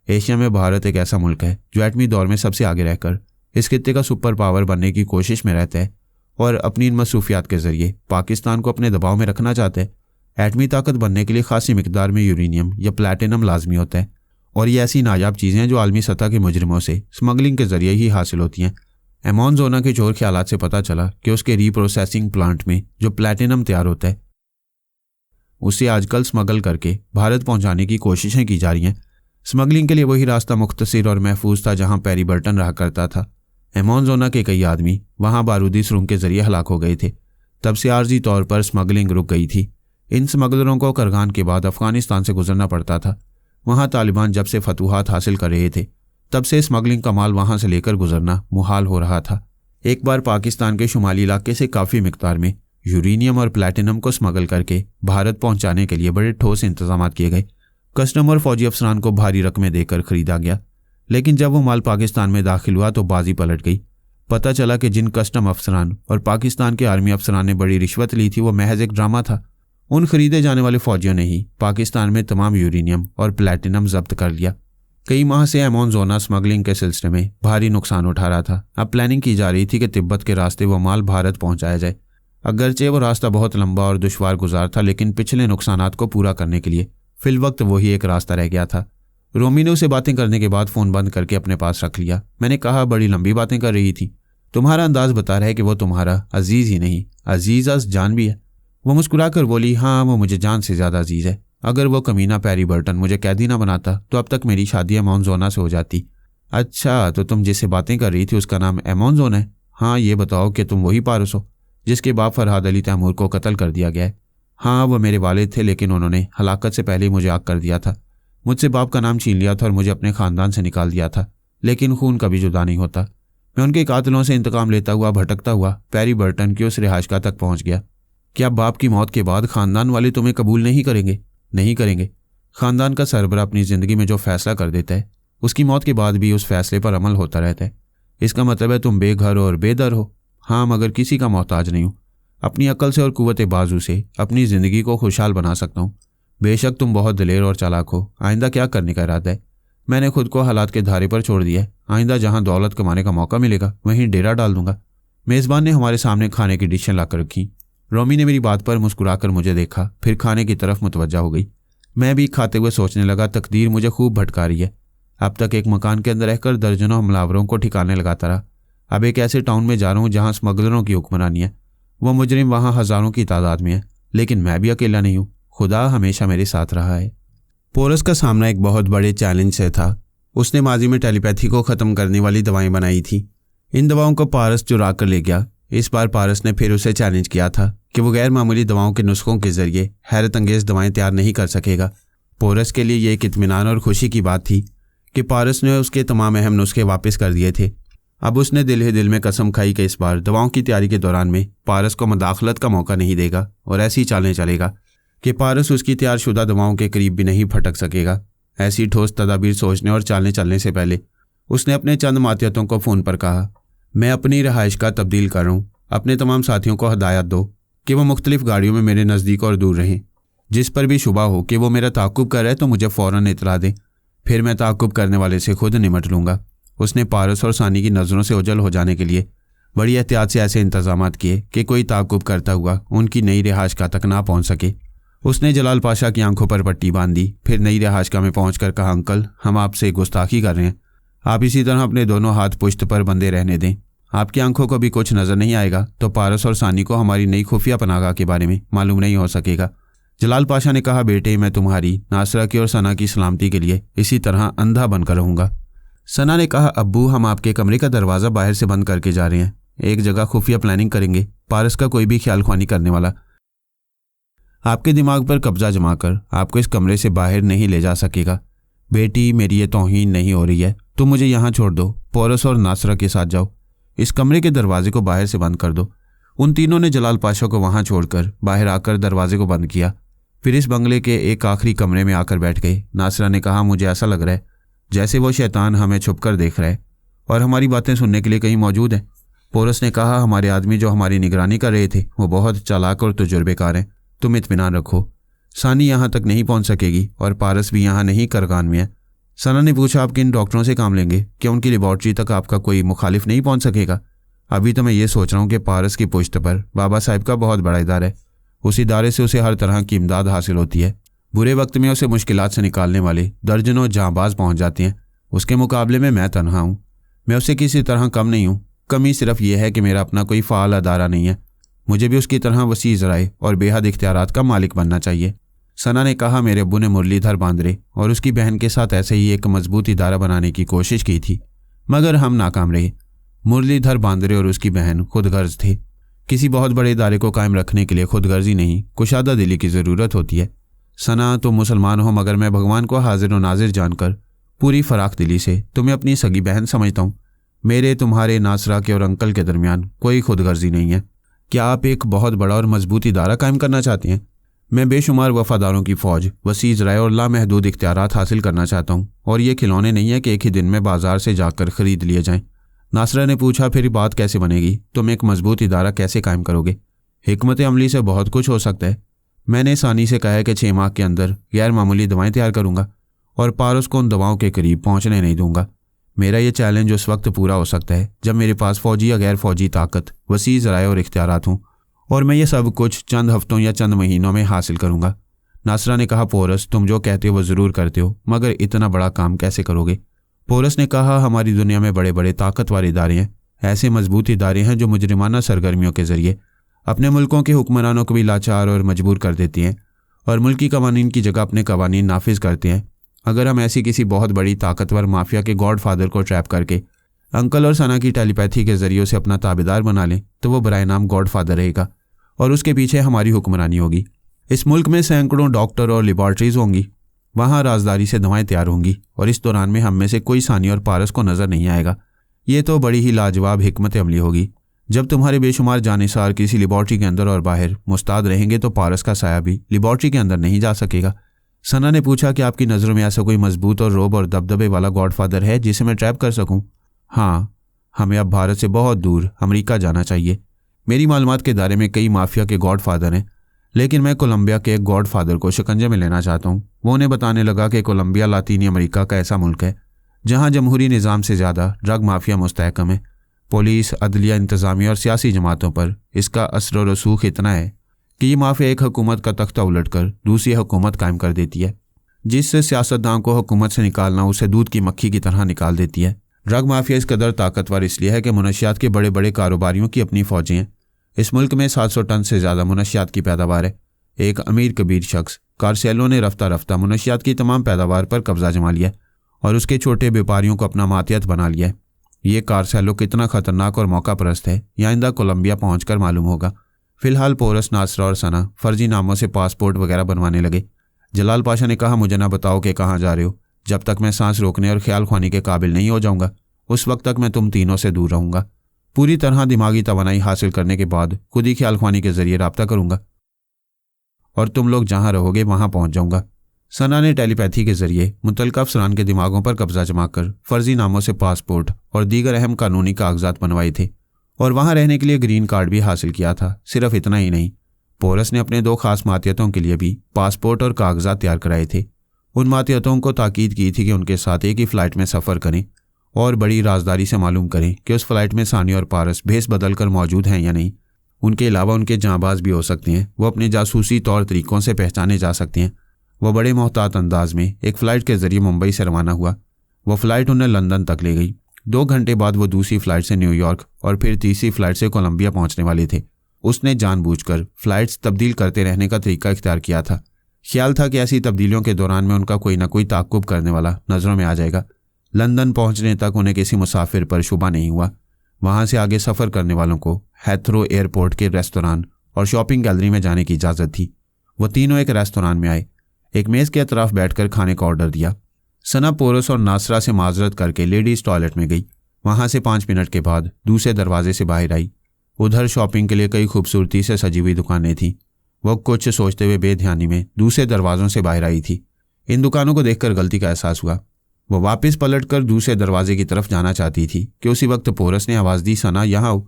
एशिया में भारत एक ऐसा मुल्क है जो एटमी दौर में सबसे आगे रहकर इस खित्ते का सुपर पावर बनने की कोशिश में रहता है और अपनी इन मसरूफियात के जरिए पाकिस्तान को अपने दबाव में रखना चाहता है। एटमी ताकत बनने के लिए खासी मिकदार में यूरेनियम या प्लैटिनम लाजमी होता है और ये ऐसी नायाब चीज़ें हैं जो आलमी सतह के मुजरिमों से स्मगलिंग के जरिए ही हासिल होती हैं। एमॉन जोना के चोर ख्यालात से पता चला कि उसके रीप्रोसेसिंग प्लांट में जो प्लैटिनम तैयार होता है उसे आजकल स्मगल करके भारत पहुंचाने की कोशिशें की जा रही हैं। स्मगलिंग के लिए वही रास्ता मुख्तसर और महफूज था जहां प्यारी बर्टन रहा करता था। एमॉन जोना के कई आदमी वहां बारूदी सुरंग के जरिए हलाक हो गए थे। तब से आर्जी तौर पर स्मगलिंग रुक गई थी। इन स्मगलरों को करगान के बाद अफगानिस्तान से गुजरना पड़ता था। वहां तालिबान जब से फतूहात हासिल कर रहे थे तब से स्मगलिंग का माल वहां से लेकर गुजरना मुहाल हो रहा था। एक बार पाकिस्तान के शुमाली इलाके से काफ़ी मिकदार में यूरेनियम और प्लैटिनम को स्मगल करके भारत पहुंचाने के लिए बड़े ठोस इंतजाम किए गए। कस्टम और फौजी अफसरान को भारी रकमें देकर खरीदा गया, लेकिन जब वो माल पाकिस्तान में दाखिल हुआ तो बाजी पलट गई। पता चला कि जिन कस्टम अफसरान और पाकिस्तान के आर्मी अफसरान ने बड़ी रिश्वत ली थी वो महज एक ड्रामा था। उन खरीदे जाने वाले फौजियों ने ही पाकिस्तान में तमाम यूरेनियम और प्लैटिनम जब्त कर लिया। कई माह से एमोनजोना स्मगलिंग के सिलसिले में भारी नुकसान उठा रहा था। अब प्लानिंग की जा रही थी कि तिब्बत के रास्ते वो माल भारत पहुंचाया जाए। अगरचे वो रास्ता बहुत लंबा और दुश्वार गुजार था, लेकिन पिछले नुकसानात को पूरा करने के लिए फिल वक्त वही एक रास्ता रह गया था। रोमी ने उसे बातें करने के बाद फ़ोन बंद करके अपने पास रख लिया। मैंने कहा, बड़ी लंबी बातें कर रही थी। तुम्हारा अंदाज बता रहा है कि वो तुम्हारा अजीज़ ही नहीं, अजीज़ अस जान भी है। वो मुस्कुराकर बोली, हाँ, वो मुझे जान से ज़्यादा अजीज़ है। अगर वो कमीना पैरी बर्टन मुझे कैदी ना बनाता तो अब तक मेरी शादी एमोनजोना से हो जाती। अच्छा, तो तुम जिससे बातें कर रही थी उसका नाम एमोनजोना है? हाँ, ये बताओ कि तुम वही पारस हो जिसके बाप फरहाद अली तैमूर को कत्ल कर दिया गया है? हाँ, वो मेरे वालिद थे, लेकिन उन्होंने हलाकत से पहले ही मुझे आग कर दिया था। मुझसे बाप का नाम छीन लिया था और मुझे अपने ख़ानदान से निकाल दिया था। लेकिन खून कभी जुदा नहीं होता। मैं उनके कातिलों से इंतकाम लेता हुआ भटकता हुआ पैरी बर्टन की उस रिहाइशगाह तक पहुंच गया। क्या बाप की मौत के बाद ख़ानदान वाले तुम्हें कबूल नहीं करेंगे? नहीं करेंगे। ख़ानदान का सरबरा अपनी ज़िंदगी में जो फ़ैसला कर देता है उसकी मौत के बाद भी उस फैसले पर अमल होता रहता है। इसका मतलब है तुम बेघर और बेदर हो। हाँ, मगर किसी का मोहताज नहीं हूँ। अपनी अक्ल से और कुव्वत बाजू से अपनी ज़िंदगी को खुशहाल बना सकता हूँ। बेशक तुम बहुत दिलेर और चालाक हो। आइंदा क्या करने का इरादा है? मैंने खुद को हालात के धारे पर छोड़ दिया है। आइंदा जहाँ दौलत कमाने का मौका मिलेगा वहीं डेरा डाल दूंगा। मेज़बान ने हमारे सामने खाने की डिशें लाकर रखी। रोमी ने मेरी बात पर मुस्कुराकर मुझे देखा, फिर खाने की तरफ मुतवज्जा हो गई। मैं भी खाते हुए सोचने लगा, तकदीर मुझे खूब भटका रही है। अब तक एक मकान के अंदर रहकर दर्जनों हमलावरों को ठिकाने लगाता रहा। अब एक ऐसे टाउन में जा रहा हूँ जहाँ स्मगलरों की हुक्मरानी है। वो मुजरिम वहाँ हज़ारों की तादाद में है, लेकिन मैं भी अकेला नहीं हूँ। खुदा हमेशा मेरे साथ रहा है। पोरस का सामना एक बहुत बड़े चैलेंज से था। उसने माजी में टेलीपैथी को ख़त्म करने वाली दवाएं बनाई थी। इन दवाओं को पारस चुरा कर ले गया। इस बार पारस ने फिर उसे चैलेंज किया था कि वो गैर मामूली दवाओं के नुस्खों के जरिए हैरत अंगेज़ दवाएं तैयार नहीं कर सकेगा। पोरस के लिए ये एक इत्मीनान और खुशी की बात थी कि पारस ने उसके तमाम अहम नुस्खे वापस कर दिए थे। अब उसने दिल ही दिल में कसम खाई कि इस बार दवाओं की तैयारी के दौरान में पारस को मदाखलत का मौका नहीं देगा और ऐसी चालें चलेगा कि पारस उसकी तैयारशुदा दवाओं के करीब भी नहीं फटक सकेगा। ऐसी ठोस तदाबीर सोचने और चालने चलने से पहले उसने अपने चंद मातियतों को फ़ोन पर कहा, मैं अपनी रहाइश का तब्दील कर रहा हूँ। अपने तमाम साथियों को हदायत दो कि वो मुख्तलिफ गाड़ियों में मेरे नज़दीक और दूर रहें। जिस पर भी शुबा हो कि वो मेरा ताक़ुब कर रहा है तो मुझे फ़ौरन इतला दें, फिर मैं ताक़ुब करने वाले से खुद निमट लूँगा। उसने पारस और सानी की नज़रों से ओझल हो जाने के लिए बड़ी एहतियात से ऐसे इंतजामात किए कि कोई ताक़ुब करता हुआ उनकी नई रिहाइशगाह तक ना पहुँच सके। उसने जलाल पाशा की आंखों पर पट्टी बांध दी, फिर नई रिहाइशगाह में पहुँचकर कहा, अंकल, हम आपसे गुस्ताखी कर रहे हैं। आप इसी तरह अपने दोनों हाथ पुश्त पर बंधे रहने दें। आपकी आंखों को भी कुछ नज़र नहीं आएगा तो पारस और सानी को हमारी नई खुफिया पनाहगाह के बारे में मालूम नहीं हो सकेगा। जलाल पाशा ने कहा, बेटे, मैं तुम्हारी, नासरा की और सना की सलामती के लिए इसी तरह अंधा बनकर रहूँगा। सना ने कहा, अब्बू, हम आपके कमरे का दरवाज़ा बाहर से बंद करके जा रहे हैं। एक जगह खुफिया प्लानिंग करेंगे। पारस का कोई भी ख्याल ख्वानी करने वाला आपके दिमाग पर कब्जा जमाकर आपको इस कमरे से बाहर नहीं ले जा सकेगा। बेटी, मेरी ये तौहीन नहीं हो रही है। तुम मुझे यहाँ छोड़ दो। पोरस और नासरा के साथ जाओ। इस कमरे के दरवाजे को बाहर से बंद कर दो। उन तीनों ने जलाल पाशा को वहाँ छोड़कर बाहर आकर दरवाजे को बंद किया। फिर इस बंगले के एक आखिरी कमरे में आकर बैठ गए। नासरा ने कहा, मुझे ऐसा लग रहा है जैसे वो शैतान हमें छुपकर देख रहा है और हमारी बातें सुनने के लिए कहीं मौजूद है। पोरस ने कहा, हमारे आदमी जो हमारी निगरानी कर रहे थे वो बहुत चालाक और तजुर्बेकार हैं। तुम इत्मीनान रखो। सानी यहाँ तक नहीं पहुँच सकेगी और पारस भी यहाँ नहीं करगान में है। सना ने पूछा, आप किन डॉक्टरों से काम लेंगे? क्या उनकी लेबॉर्ट्री तक आपका कोई मुखालिफ नहीं पहुँच सकेगा? अभी तो मैं ये सोच रहा हूँ कि पारस की पुश्त पर बाबा साहब का बहुत बड़ा इदारा है। उस इदारे से उसे हर तरह की इमदाद हासिल होती है। बुरे वक्त में उसे मुश्किलात से निकालने वाले दर्जनों जांबाज पहुँच जाते हैं। उसके मुकाबले में मैं तनहा हूँ। मैं उससे किसी तरह कम नहीं हूँ। कमी सिर्फ यह है कि मेरा अपना कोई फ़ाल अदारा नहीं है। मुझे भी उसकी तरह वसी ज़राए और बेहद इख्तियारात का मालिक बनना चाहिए। सना ने कहा, मेरे अब्बू ने मुरलीधर बांद्रे और उसकी बहन के साथ ऐसे ही एक मजबूत इदारा बनाने की कोशिश की थी, मगर हम नाकाम रहे। मुरलीधर बांद्रे और उसकी बहन खुदगर्ज थे। किसी बहुत बड़े इदारे को कायम रखने के लिए खुदगर्जी नहीं, कुशादा दिली की ज़रूरत होती है। सना, तुम मुसलमान हो, मगर मैं भगवान को हाजिर व नाजिर जानकर पूरी फराख दिली से तुम्हें अपनी सगी बहन समझता हूँ। मेरे, तुम्हारे, नासरा के और अंकल के दरमियान कोई खुदगर्जी नहीं है। क्या आप एक बहुत बड़ा और मजबूत इदारा कायम करना चाहते हैं? मैं बेशुमार वफादारों की फ़ौज, वसीज़ राय और लामहदूद इख्तियारात हासिल करना चाहता हूँ, और ये खिलौने नहीं है कि एक ही दिन में बाजार से जाकर ख़रीद लिए जाएं। नासरा ने पूछा, फिर बात कैसे बनेगी? तुम एक मजबूत इदारा कैसे कायम करोगे? हिकमत अमली से बहुत कुछ हो सकता है। मैंने सानी से कहा है कि 6 माह के अंदर गैर मामूली दवाएं तैयार करूंगा और पारस को उन दवाओं के करीब पहुंचने नहीं दूंगा। मेरा ये चैलेंज उस वक्त पूरा हो सकता है जब मेरे पास फौजी या गैर फौजी ताकत, वसी ज़राए और इख्तियारात हों, और मैं ये सब कुछ चंद हफ्तों या चंद महीनों में हासिल करूंगा। नासरा ने कहा, पोरस, तुम जो कहते हो वो ज़रूर करते हो, मगर इतना बड़ा काम कैसे करोगे? पोरस ने कहा, हमारी दुनिया में बड़े बड़े ताकतवर इदारे हैं, ऐसे मजबूत इदारे हैं जो मुजरिमाना सरगर्मियों के जरिए अपने मुल्कों के हुक्मरानों को भी लाचार और मजबूर कर देती हैं और मुल्की कवानीन की जगह अपने कवानीन नाफिज करते हैं। अगर हम ऐसी किसी बहुत बड़ी ताकतवर माफिया के गॉडफादर को ट्रैप करके अंकल और सना की टेलीपैथी के जरिए उसे अपना ताबेदार बना लें तो वो बराए नाम गॉडफादर रहेगा और उसके पीछे हमारी हुक्मरानी होगी। इस मुल्क में सैकड़ों डॉक्टर और लेबॉर्ट्रीज होंगी, वहाँ राजदारी से दवाएं तैयार होंगी और इस दौरान में हम में से कोई सानी और पारस को नज़र नहीं आएगा। ये तो बड़ी ही लाजवाब हिकमत अमली होगी। जब तुम्हारे बेशुमार जानिसार किसी लेबॉर्ट्री के अंदर और बाहर मुस्ताद रहेंगे तो पारस का साया भी लेबॉर्ट्री के अंदर नहीं जा सकेगा। सना ने पूछा कि आपकी नज़रों में ऐसा कोई मजबूत और रोब और दबदबे वाला गॉडफादर है जिसे मैं ट्रैप कर सकूं? हाँ, हमें अब भारत से बहुत दूर अमेरिका जाना चाहिए। मेरी मालूमात के दायरे में कई माफिया के गॉडफादर हैं, लेकिन मैं कोलंबिया के एक गॉडफादर को शिकंजे में लेना चाहता हूँ। वो उन्हें बताने लगा कि कोलंबिया लातीनी अमेरिका का ऐसा मुल्क है जहाँ जमहूरी निज़ाम से ज़्यादा ड्रग माफिया मुस्तहकम है। पुलिस, अदलिया, इंतज़ामिया और सियासी जमातों पर इसका असर और रसूख इतना है कि ये माफिया एक हुकूमत का तख्ता उलटकर दूसरी हुकूमत कायम कर देती है। जिससे सियासतदान को हुकूमत से निकालना उसे दूध की मक्खी की तरह निकाल देती है। ड्रग माफिया इस कदर ताकतवर इसलिए है कि मुनशियात के बड़े बड़े कारोबारियों की अपनी फौजें हैं। इस मुल्क में 700 टन से ज़्यादा मुनशियात की पैदावार है। एक अमीर कबीर शख्स कारसेलों ने रफ्ता रफ्ता मुनशियात की तमाम पैदावार पर कब्जा जमा लिया और उसके छोटे व्यापारियों को अपना मातियत बना लिया है। ये कारसेलो कितना खतरनाक और मौका परस्त है, यह आइंदा कोलंबिया पहुंचकर मालूम होगा। फिलहाल पोरस, नासरा और सना फर्जी नामों से पासपोर्ट वगैरह बनवाने लगे। जलाल पाशा ने कहा, मुझे ना बताओ कि कहाँ जा रहे हो। जब तक मैं सांस रोकने और ख्याल ख्वानी के काबिल नहीं हो जाऊंगा उस वक्त तक मैं तुम तीनों से दूर रहूंगा। पूरी तरह दिमागी तवानाई हासिल करने के बाद खुद ही ख्याल ख्वानी के जरिए रब्ता करूंगा और तुम लोग जहां रहोगे वहां पहुंच जाऊंगा। सना ने टेलीपैथी के जरिए मुतल्लिका अफसरान के दिमागों पर कब्जा जमाकर फर्जी नामों से पासपोर्ट और दीगर अहम कानूनी कागजात बनवाए थे और वहां रहने के लिए ग्रीन कार्ड भी हासिल किया था। सिर्फ इतना ही नहीं, पोरस ने अपने 2 खास मातियतों के लिए भी पासपोर्ट और कागजात तैयार कराए थे। उन मातियतों को ताकीद की थी कि उनके साथ एक ही फ़्लाइट में सफ़र करें और बड़ी राजदारी से मालूम करें कि उस फ्लाइट में सानी और पारस भेस बदल कर मौजूद हैं या नहीं। उनके अलावा उनके जांबाज भी हो सकते हैं, वो अपने जासूसी तौर तरीक़ों से पहचाने जा सकते हैं। वह बड़े मोहतात अंदाज में एक फ़्लाइट के ज़रिए मुंबई से रवाना हुआ। वह फ़्लाइट उन्हें लंदन तक ले गई। 2 घंटे बाद वो दूसरी फ़्लाइट से न्यूयॉर्क और फिर तीसरी फ़्लाइट से कोलंबिया पहुंचने वाले थे। उसने जानबूझकर फ़्लाइट्स तब्दील करते रहने का तरीका इख्तियार किया था। ख्याल था कि ऐसी तब्दीलियों के दौरान में उनका कोई ना कोई ताक़ुब करने वाला नज़रों में आ जाएगा। लंदन पहुंचने तक उन्हें किसी मुसाफिर पर शुबा नहीं हुआ। वहां से आगे सफ़र करने वालों को हैथरो एयरपोर्ट के रेस्तोरां और शॉपिंग गैलरी में जाने की इजाज़त थी। वो तीनों एक रेस्तोरां में आए। एक मेज़ के अतराफ बैठकर खाने का ऑर्डर दिया। सना पोरस और नासरा से माजरत करके लेडीज़ टॉयलेट में गई। वहां से 5 मिनट के बाद दूसरे दरवाजे से बाहर आई। उधर शॉपिंग के लिए कई खूबसूरती से सजी हुई दुकानें थीं। वह कुछ सोचते हुए बेध्यानी में दूसरे दरवाज़ों से बाहर आई थी। इन दुकानों को देखकर गलती का एहसास हुआ। वह वापस पलटकर दूसरे दरवाजे की तरफ जाना चाहती थी कि उसी वक्त पोरस ने आवाज़ दी, सना यहाँ आओ।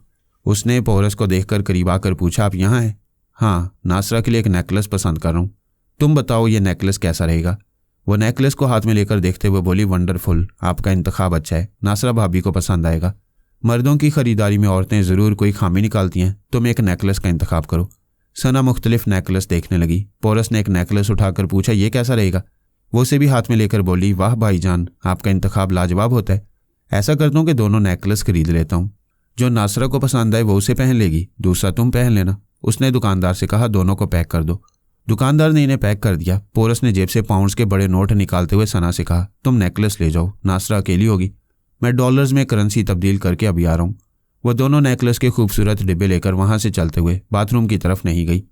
उसने पोरस को देखकर करीब आकर पूछा, आप यहाँ हैं? हाँ, नासरा के लिए एक नेकलेस पसंद कर रहा हूँ। तुम बताओ ये नेकलेस कैसा रहेगा? वो नेकलेस को हाथ में लेकर देखते हुए बोली, वंडरफुल, आपका इंतखाब अच्छा है, नासरा भाभी को पसंद आएगा। मर्दों की खरीदारी में औरतें ज़रूर कोई खामी निकालती हैं, तुम एक नेकलेस का इंतखाब करो। सना मुख्तलिफ नेकलेस देखने लगी। पोरस ने एक नेकलेस उठाकर पूछा, ये कैसा रहेगा? वो उसे भी हाथ में लेकर बोली, वाह भाईजान, आपका इंतखाब लाजवाब होता है। ऐसा करता हूँ कि दोनों नेकलेस खरीद लेता हूँ। जो नासरा को पसंद आए वो उसे पहन लेगी, दूसरा तुम पहन लेना। उसने दुकानदार से कहा, दोनों को पैक कर दो। दुकानदार ने इन्हें पैक कर दिया। पोरस ने जेब से पाउंड्स के बड़े नोट निकालते हुए सना से कहा, तुम नेकलेस ले जाओ, नासरा अकेली होगी, मैं डॉलर्स में करेंसी तब्दील करके अभी आ रहा हूँ। वह दोनों नेकलेस के खूबसूरत डिब्बे लेकर वहां से चलते हुए बाथरूम की तरफ नहीं गई।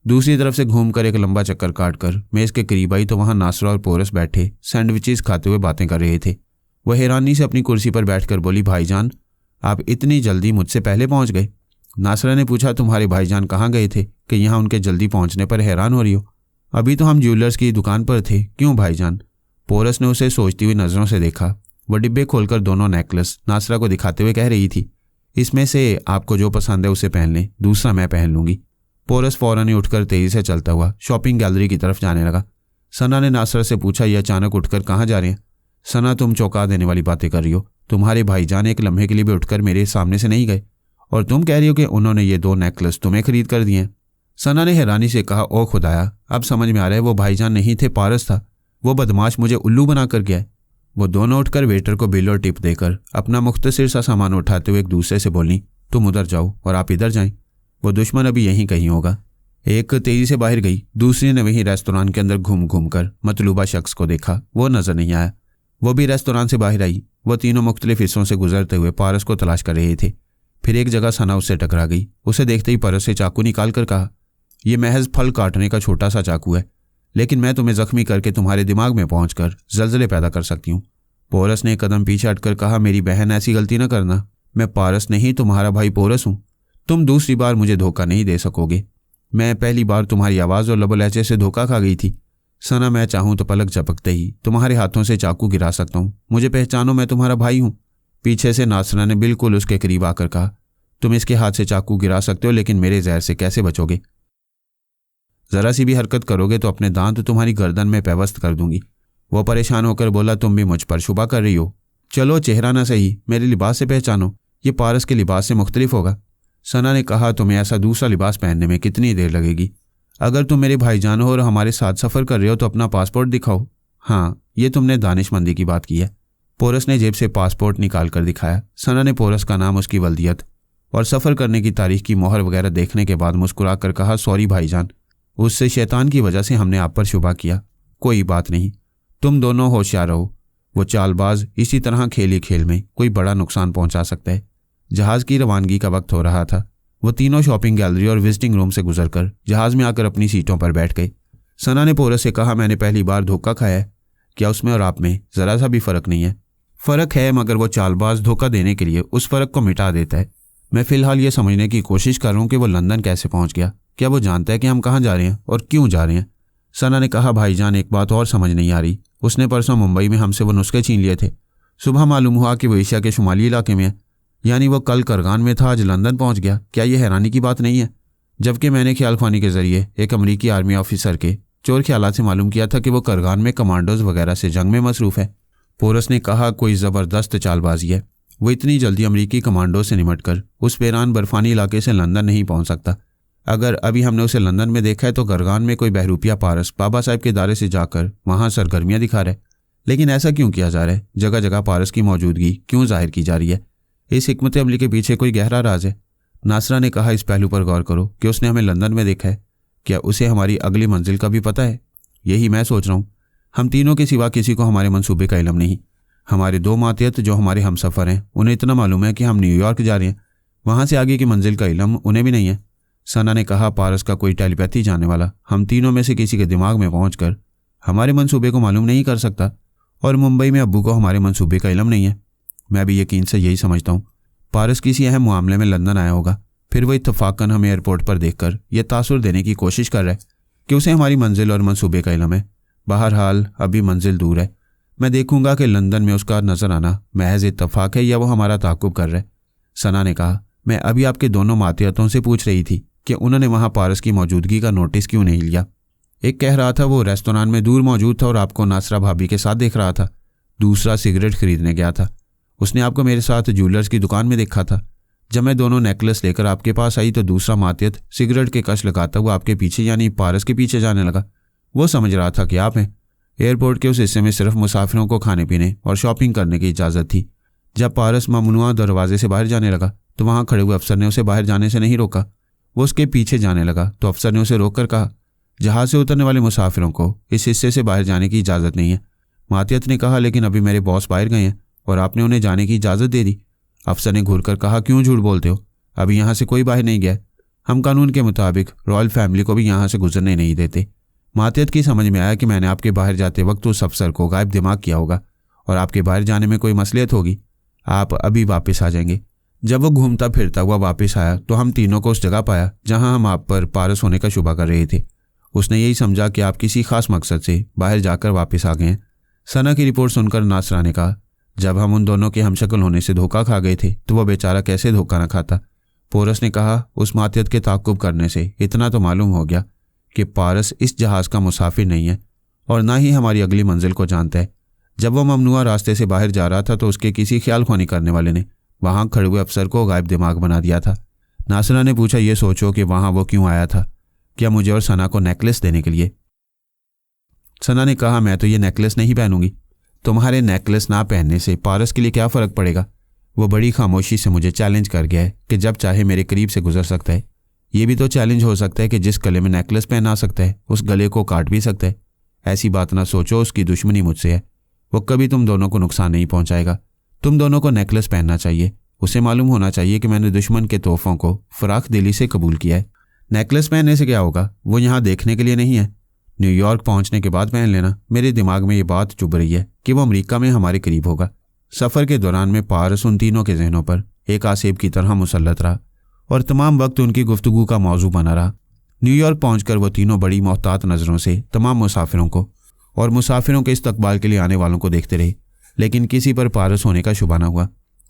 दूसरी तरफ से घूमकर एक लंबा चक्कर काटकर मेज़ के करीब आई तो वहां नासरा और पोरस बैठे सैंडविचेस खाते हुए बातें कर रहे थे। वह हैरानी से अपनी कुर्सी पर बैठकर बोली, भाईजान, आप इतनी जल्दी मुझसे पहले पहुंच गए। नासरा ने पूछा, तुम्हारे भाईजान कहाँ गए थे कि यहाँ उनके जल्दी पहुंचने पर हैरान हो रही हो? अभी तो हम ज्वेलर्स की दुकान पर थे। क्यों भाईजान? पोरस ने उसे सोचती हुई नज़रों से देखा। वह डिब्बे खोलकर दोनों नेकलेस नासरा को दिखाते हुए कह रही थी, इसमें से आपको जो पसंद है उसे पहन लें, दूसरा मैं पहन लूंगी। पोरस फौरन ही उठकर तेजी से चलता हुआ शॉपिंग गैलरी की तरफ जाने लगा। सना ने नासरा से पूछा, ये अचानक उठकर कहाँ जा रहे हैं? सना, तुम चौंका देने वाली बातें कर रही हो। तुम्हारे भाईजान एक लम्हे के लिए भी उठकर मेरे सामने से नहीं गए और तुम कह रही हो कि उन्होंने ये 2 नेकलेस तुम्हें खरीद कर दिए हैं। सना ने हैरानी से कहा, ओ खुदाया, अब समझ में आ रहा है वो भाईजान नहीं थे, पारस था। वो बदमाश मुझे उल्लू बना कर गया है। वो दोनों उठकर वेटर को बिल और टिप देकर अपना मुख्तसर सा सामान उठाते हुए एक दूसरे से बोली, तुम उधर जाओ और आप इधर जाएं। वो दुश्मन अभी यहीं कहीं होगा। एक तेजी से बाहर गई, दूसरी ने वहीं रेस्तोरां के अंदर घूम घूम कर मतलूबा शख्स को देखा। वो नजर नहीं आया। वो भी रेस्तोरां से बाहर आई। वो तीनों मुख्तलिफ हिस्सों से गुजरते हुए पारस को तलाश कर रहे थे। फिर एक जगह सना उससे टकरा गई। उसे देखते ही पारस से चाकू निकाल कर कहा, यह महज फल काटने का छोटा सा चाकू है, लेकिन मैं तुम्हें जख्मी करके तुम्हारे दिमाग में पहुंचकर जल्जले पैदा कर सकती हूँ। पोरस ने एक कदम पीछे हटकर कहा, मेरी बहन, ऐसी गलती न करना। मैं पारस नहीं, तुम्हारा भाई पोरस हूँ। तुम दूसरी बार मुझे धोखा नहीं दे सकोगे। मैं पहली बार तुम्हारी आवाज़ और लबो लहजे से धोखा खा गई थी। सना, मैं चाहूँ तो पलक झपकते ही तुम्हारे हाथों से चाकू गिरा सकता हूँ। मुझे पहचानो, मैं तुम्हारा भाई हूँ। पीछे से नासरा ने बिल्कुल उसके करीब आकर कहा, तुम इसके हाथ से चाकू गिरा सकते हो, लेकिन मेरे जहर से कैसे बचोगे? जरा सी भी हरकत करोगे तो अपने दांत तुम्हारी गर्दन में पेवस्त कर दूंगी। वो परेशान होकर बोला, तुम भी मुझ पर शुबा कर रही हो। चलो, चेहरा ना सही, मेरे लिबास से पहचानो। ये पारस के लिबास से मुख्तलिफ होगा। सना ने कहा, तुम्हें ऐसा दूसरा लिबास पहनने में कितनी देर लगेगी? अगर तुम मेरे भाईजान हो और हमारे साथ सफ़र कर रहे हो तो अपना पासपोर्ट दिखाओ। हाँ, ये तुमने दानिशमंदी की बात की है। पोरस ने जेब से पासपोर्ट निकाल कर दिखाया। सना ने पोरस का नाम, उसकी वल्दियत और सफ़र करने की तारीख की मोहर वगैरह देखने के बाद मुस्कुरा कर कहा, सॉरी भाईजान, उससे शैतान की वजह से हमने आप पर शुबा किया। कोई बात नहीं, तुम दोनों होशियार रहो। वो चालबाज इसी तरह खेली खेल में कोई बड़ा नुकसान पहुंचा सकता है। जहाज़ की रवानगी का वक्त हो रहा था। वो तीनों शॉपिंग गैलरी और विजिटिंग रूम से गुजरकर जहाज़ में आकर अपनी सीटों पर बैठ गए। सना ने पोरस से कहा, मैंने पहली बार धोखा खाया है। क्या उसमें और आप में ज़रा सा भी फ़र्क नहीं है? फ़र्क है, मगर वो चालबाज धोखा देने के लिए उस फ़र्क को मिटा देता है। मैं फ़िलहाल ये समझने की कोशिश कर रहा हूँ कि वो लंदन कैसे पहुँच गया। क्या वो जानता है कि हम कहाँ जा रहे हैं और क्यों जा रहे हैं? सना ने कहा, भाईजान, एक बात और समझ नहीं आ रही। उसने परसों मुंबई में हमसे वो नुस्खे छीन लिए थे। सुबह मालूम हुआ कि वो एशिया के शुमाली इलाके में है। यानी वो कल करगान में था, आज लंदन पहुंच गया। क्या ये हैरानी की बात नहीं है? जबकि मैंने ख्याल ख्वानी के जरिए एक अमरीकी आर्मी ऑफिसर के चोर ख्यालात से मालूम किया था कि वो करगान में कमांडोज वगैरह से जंग में मसरूफ़ है। पोरस ने कहा, कोई ज़बरदस्त चालबाजी है। वो इतनी जल्दी अमरीकी कमांडो से निमटकर उस वेरान बर्फानी इलाके से लंदन नहीं पहुँच सकता। अगर अभी हमने उसे लंदन में देखा है तो करगान में कोई बहरूपिया पारस बाबा साहब के दायरे से जाकर वहाँ सरगर्मियाँ दिखा रहा है। लेकिन ऐसा क्यों किया जा रहा है? जगह जगह पारस की मौजूदगी क्यों जाहिर की जा रही है? इस हिकमत अमली के पीछे कोई गहरा राज है। नासरा ने कहा, इस पहलू पर गौर करो कि उसने हमें लंदन में देखा है। क्या उसे हमारी अगली मंजिल का भी पता है? यही मैं सोच रहा हूँ। हम तीनों के सिवा किसी को हमारे मंसूबे का इल्म नहीं। हमारे 2 मातियत जो हमारे हमसफ़र हैं, उन्हें इतना मालूम है कि हम न्यूयॉर्क जा रहे हैं। वहाँ से आगे की मंजिल का इल्म उन्हें भी नहीं है। सना ने कहा, पारस का कोई टेलीपैथी जानने वाला हम तीनों में से किसी के दिमाग में पहुंचकर हमारे मंसूबे को मालूम नहीं कर सकता। और मुंबई में अब्बू को हमारे मंसूबे का इल्म नहीं है। मैं भी यकीन से यही समझता हूँ। पारस किसी अहम मामले में लंदन आया होगा, फिर वो इत्तफाकन हमें एयरपोर्ट पर देखकर यह तासुर देने की कोशिश कर रहा है कि उसे हमारी मंजिल और मंसूबे का इल्म है। बहरहाल अभी मंजिल दूर है। मैं देखूंगा कि लंदन में उसका नजर आना महज इत्तफाक है या वो हमारा ताक़ुब कर रहा है। सना ने कहा, मैं अभी आपके दोनों मातियतों से पूछ रही थी कि उन्होंने वहाँ पारस की मौजूदगी का नोटिस क्यों नहीं लिया। एक कह रहा था वो रेस्तोरां में दूर मौजूद था और आपको नासरा भाभी के साथ देख रहा था। दूसरा सिगरेट खरीदने गया था। उसने आपको मेरे साथ ज्वेलर्स की दुकान में देखा था। जब मैं दोनों नेकलेस लेकर आपके पास आई तो दूसरा मातियत सिगरेट के कश लगाता हुआ आपके पीछे यानी पारस के पीछे जाने लगा। वो समझ रहा था कि आप हैं। एयरपोर्ट के उस हिस्से में सिर्फ मुसाफिरों को खाने पीने और शॉपिंग करने की इजाज़त थी। जब पारस ममनुआ दरवाजे से बाहर जाने लगा तो वहाँ खड़े हुए अफसर ने उसे बाहर जाने से नहीं रोका। वो उसके पीछे जाने लगा तो अफसर ने उसे रोककर कहा, जहाज़ से उतरने वाले मुसाफिरों को इस हिस्से से बाहर जाने की इजाज़त नहीं है। मातियत ने कहा, लेकिन अभी मेरे बॉस बाहर गए हैं और आपने उन्हें जाने की इजाज़त दे दी। अफसर ने घूरकर कहा, क्यों झूठ बोलते हो? अभी यहाँ से कोई बाहर नहीं गया। हम कानून के मुताबिक रॉयल फैमिली को भी यहाँ से गुजरने नहीं देते। मातियत की समझ में आया कि मैंने आपके बाहर जाते वक्त उस अफसर को गायब दिमाग किया होगा और आपके बाहर जाने में कोई मसलियत होगी। आप अभी वापस आ जाएंगे। जब वो घूमता फिरता हुआ वापस आया तो हम तीनों को उस जगह पाया जहां हम आप पर पारस होने का शुबा कर रहे थे। उसने यही समझा कि आप किसी खास मकसद से बाहर जाकर वापस आ गए हैं। सना की रिपोर्ट सुनकर नासरा ने कहा, जब हम उन दोनों के हमशक्ल होने से धोखा खा गए थे तो वह बेचारा कैसे धोखा न खाता। पोरस ने कहा, उस मातियत के ताक़ुब करने से इतना तो मालूम हो गया कि पारस इस जहाज़ का मुसाफिर नहीं है और ना ही हमारी अगली मंजिल को जानता है। जब वो ममनुआ रास्ते से बाहर जा रहा था तो उसके किसी ख्याल ख्वानी करने वाले ने वहाँ खड़े हुए अफसर को गायब दिमाग बना दिया था। नासरा ने पूछा, ये सोचो कि वहाँ वो क्यों आया था? क्या मुझे और सना को नेकलेस देने के लिए? सना ने कहा, मैं तो ये नेकलेस नहीं पहनूंगी। तुम्हारे नेकलेस ना पहनने से पारस के लिए क्या फ़र्क पड़ेगा? वो बड़ी खामोशी से मुझे चैलेंज कर गया है कि जब चाहे मेरे करीब से गुजर सकता है। ये भी तो चैलेंज हो सकता है कि जिस गले में नेकलेस पहना सकता है उस गले को काट भी सकता है। ऐसी बात ना सोचो, उसकी दुश्मनी मुझसे है। वो कभी तुम दोनों को नुकसान नहीं पहुंचाएगा। तुम दोनों को नेकलेस पहनना चाहिए। उसे मालूम होना चाहिए कि मैंने दुश्मन के तोहफों को फराख दिली से कबूल किया है। नेकलेस पहनने से क्या होगा? वो यहाँ देखने के लिए नहीं है। न्यूयॉर्क पहुँचने के बाद पहन लेना। मेरे दिमाग में ये बात चुभ रही है कि वो अमेरिका में हमारे करीब होगा। सफ़र के दौरान में पारस उन तीनों के जहनों पर एक आसेब की तरह मुसल्लत रहा और तमाम वक्त उनकी गुफ्तगू का मौजू बना रहा। न्यूयॉर्क पहुंचकर वो तीनों बड़ी मोहतात नज़रों से तमाम मुसाफिरों को और मुसाफिरों के इस्तकबाल के लिए आने वालों को देखते रहे, लेकिन किसी पर पारस होने का शुबा न हुआ।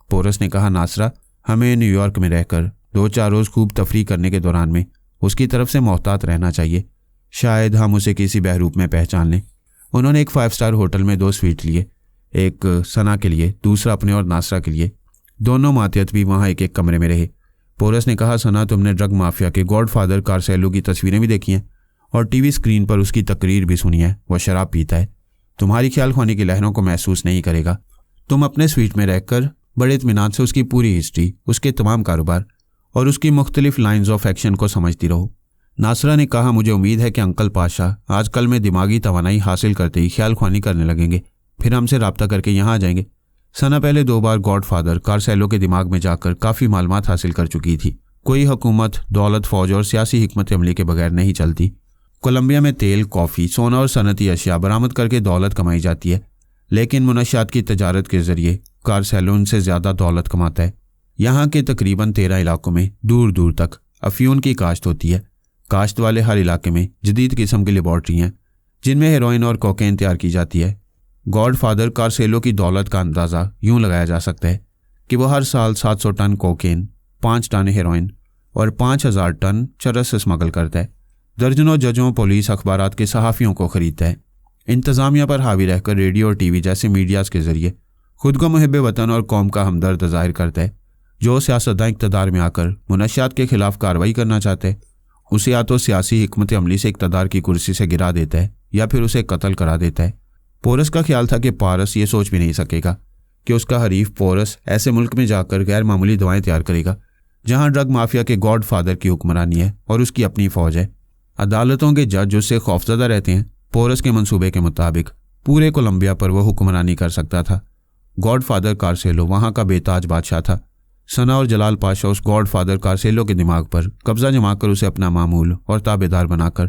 पोरस ने कहा, नासरा, हमें न्यूयॉर्क में रहकर 2-4 रोज़ खूब तफरी करने के दौरान में उसकी तरफ से मोहतात रहना चाहिए। शायद हम उसे किसी बहरूप में पहचान लें। उन्होंने एक 5 स्टार होटल में 2 स्वीट लिए, एक सना के लिए, दूसरा अपने और नासरा के लिए। दोनों मातियत भी वहाँ एक कमरे में रहे। पोरस ने कहा, सना, तुमने ड्रग माफिया के गॉडफादर कार्सेलो की तस्वीरें भी देखी हैं और टीवी स्क्रीन पर उसकी तकरीर भी सुनी है। वह शराब पीता है, तुम्हारी ख्याल ख्वानी की लहरों को महसूस नहीं करेगा। तुम अपने स्वीट में रहकर बड़े इत्मीनान से उसकी पूरी हिस्ट्री, उसके तमाम कारोबार और उसकी मुख्तलिफ लाइन्स ऑफ एक्शन को समझती रहो। नासरा ने कहा, मुझे उम्मीद है कि अंकल पाशा आजकल में दिमागी तवानाई हासिल करते ही ख्याल ख्वानी करने लगेंगे, फिर हमसे रब्ता करके यहाँ आ जाएंगे। सना पहले 2 बार गॉडफादर कार्सेलो के दिमाग में जाकर काफ़ी मालूमात हासिल कर चुकी थी। कोई हुकूमत, दौलत, फौज और सियासी हिकमत अमली के बगैर नहीं चलती। कोलंबिया में तेल, कॉफ़ी, सोना और सनती अशिया बरामद करके दौलत कमाई जाती है, लेकिन मुनशियात की तजारत के ज़रिए कार्सेलो उनसे ज़्यादा दौलत कमाता है। यहाँ के तकरीबन 13 इलाकों में दूर दूर तक अफ्यून की काश्त होती है। काश्त वाले हर इलाके में जदीद किस्म की लेबॉर्ट्री हैं जिनमें हेरोइन और कोकेन तैयार की जाती है। गॉडफादर कार्सेलो की दौलत का अंदाज़ा यूँ लगाया जा सकता है कि वह हर साल 700 टन कोकेन, 5 टन हेरोइन और 5000 टन चरस स्मगल करता है। दर्जनों जजों, पुलिस, अखबारात के सहाफ़ियों को ख़रीदता है। इंतज़ामिया पर हावी रहकर रेडियो और टीवी जैसे मीडियाज़ के ज़रिए खुद को मुहिब वतन और कौम का हमदर्द ज़ाहिर करता है। जो सियासतदान इक़्तिदार में आकर मुनशियात के ख़िलाफ़ कार्रवाई करना चाहते हैं, उसे या तो सियासी हिकमत अमली से इक़्तिदार की कुर्सी से गिरा देता है या फिर उसे कत्ल करा देता है। पोरस का ख्याल था कि पारस ये सोच भी नहीं सकेगा कि उसका हरीफ पोरस ऐसे मुल्क में जाकर गैर मामूली दवाएं तैयार करेगा जहां ड्रग माफिया के गॉडफादर की हुक्मरानी है और उसकी अपनी फ़ौज है। अदालतों के जज उससे खौफजदा रहते हैं। पोरस के मंसूबे के मुताबिक पूरे कोलंबिया पर वह हुक्मरानी कर सकता था। गॉडफादर कार्सेलो वहाँ का बेताज बादशाह था। सना और जलाल पाशा उस गॉडफादर कार्सेलो के दिमाग पर कब्जा जमाकर उसे अपना मामूल और ताबेदार बनाकर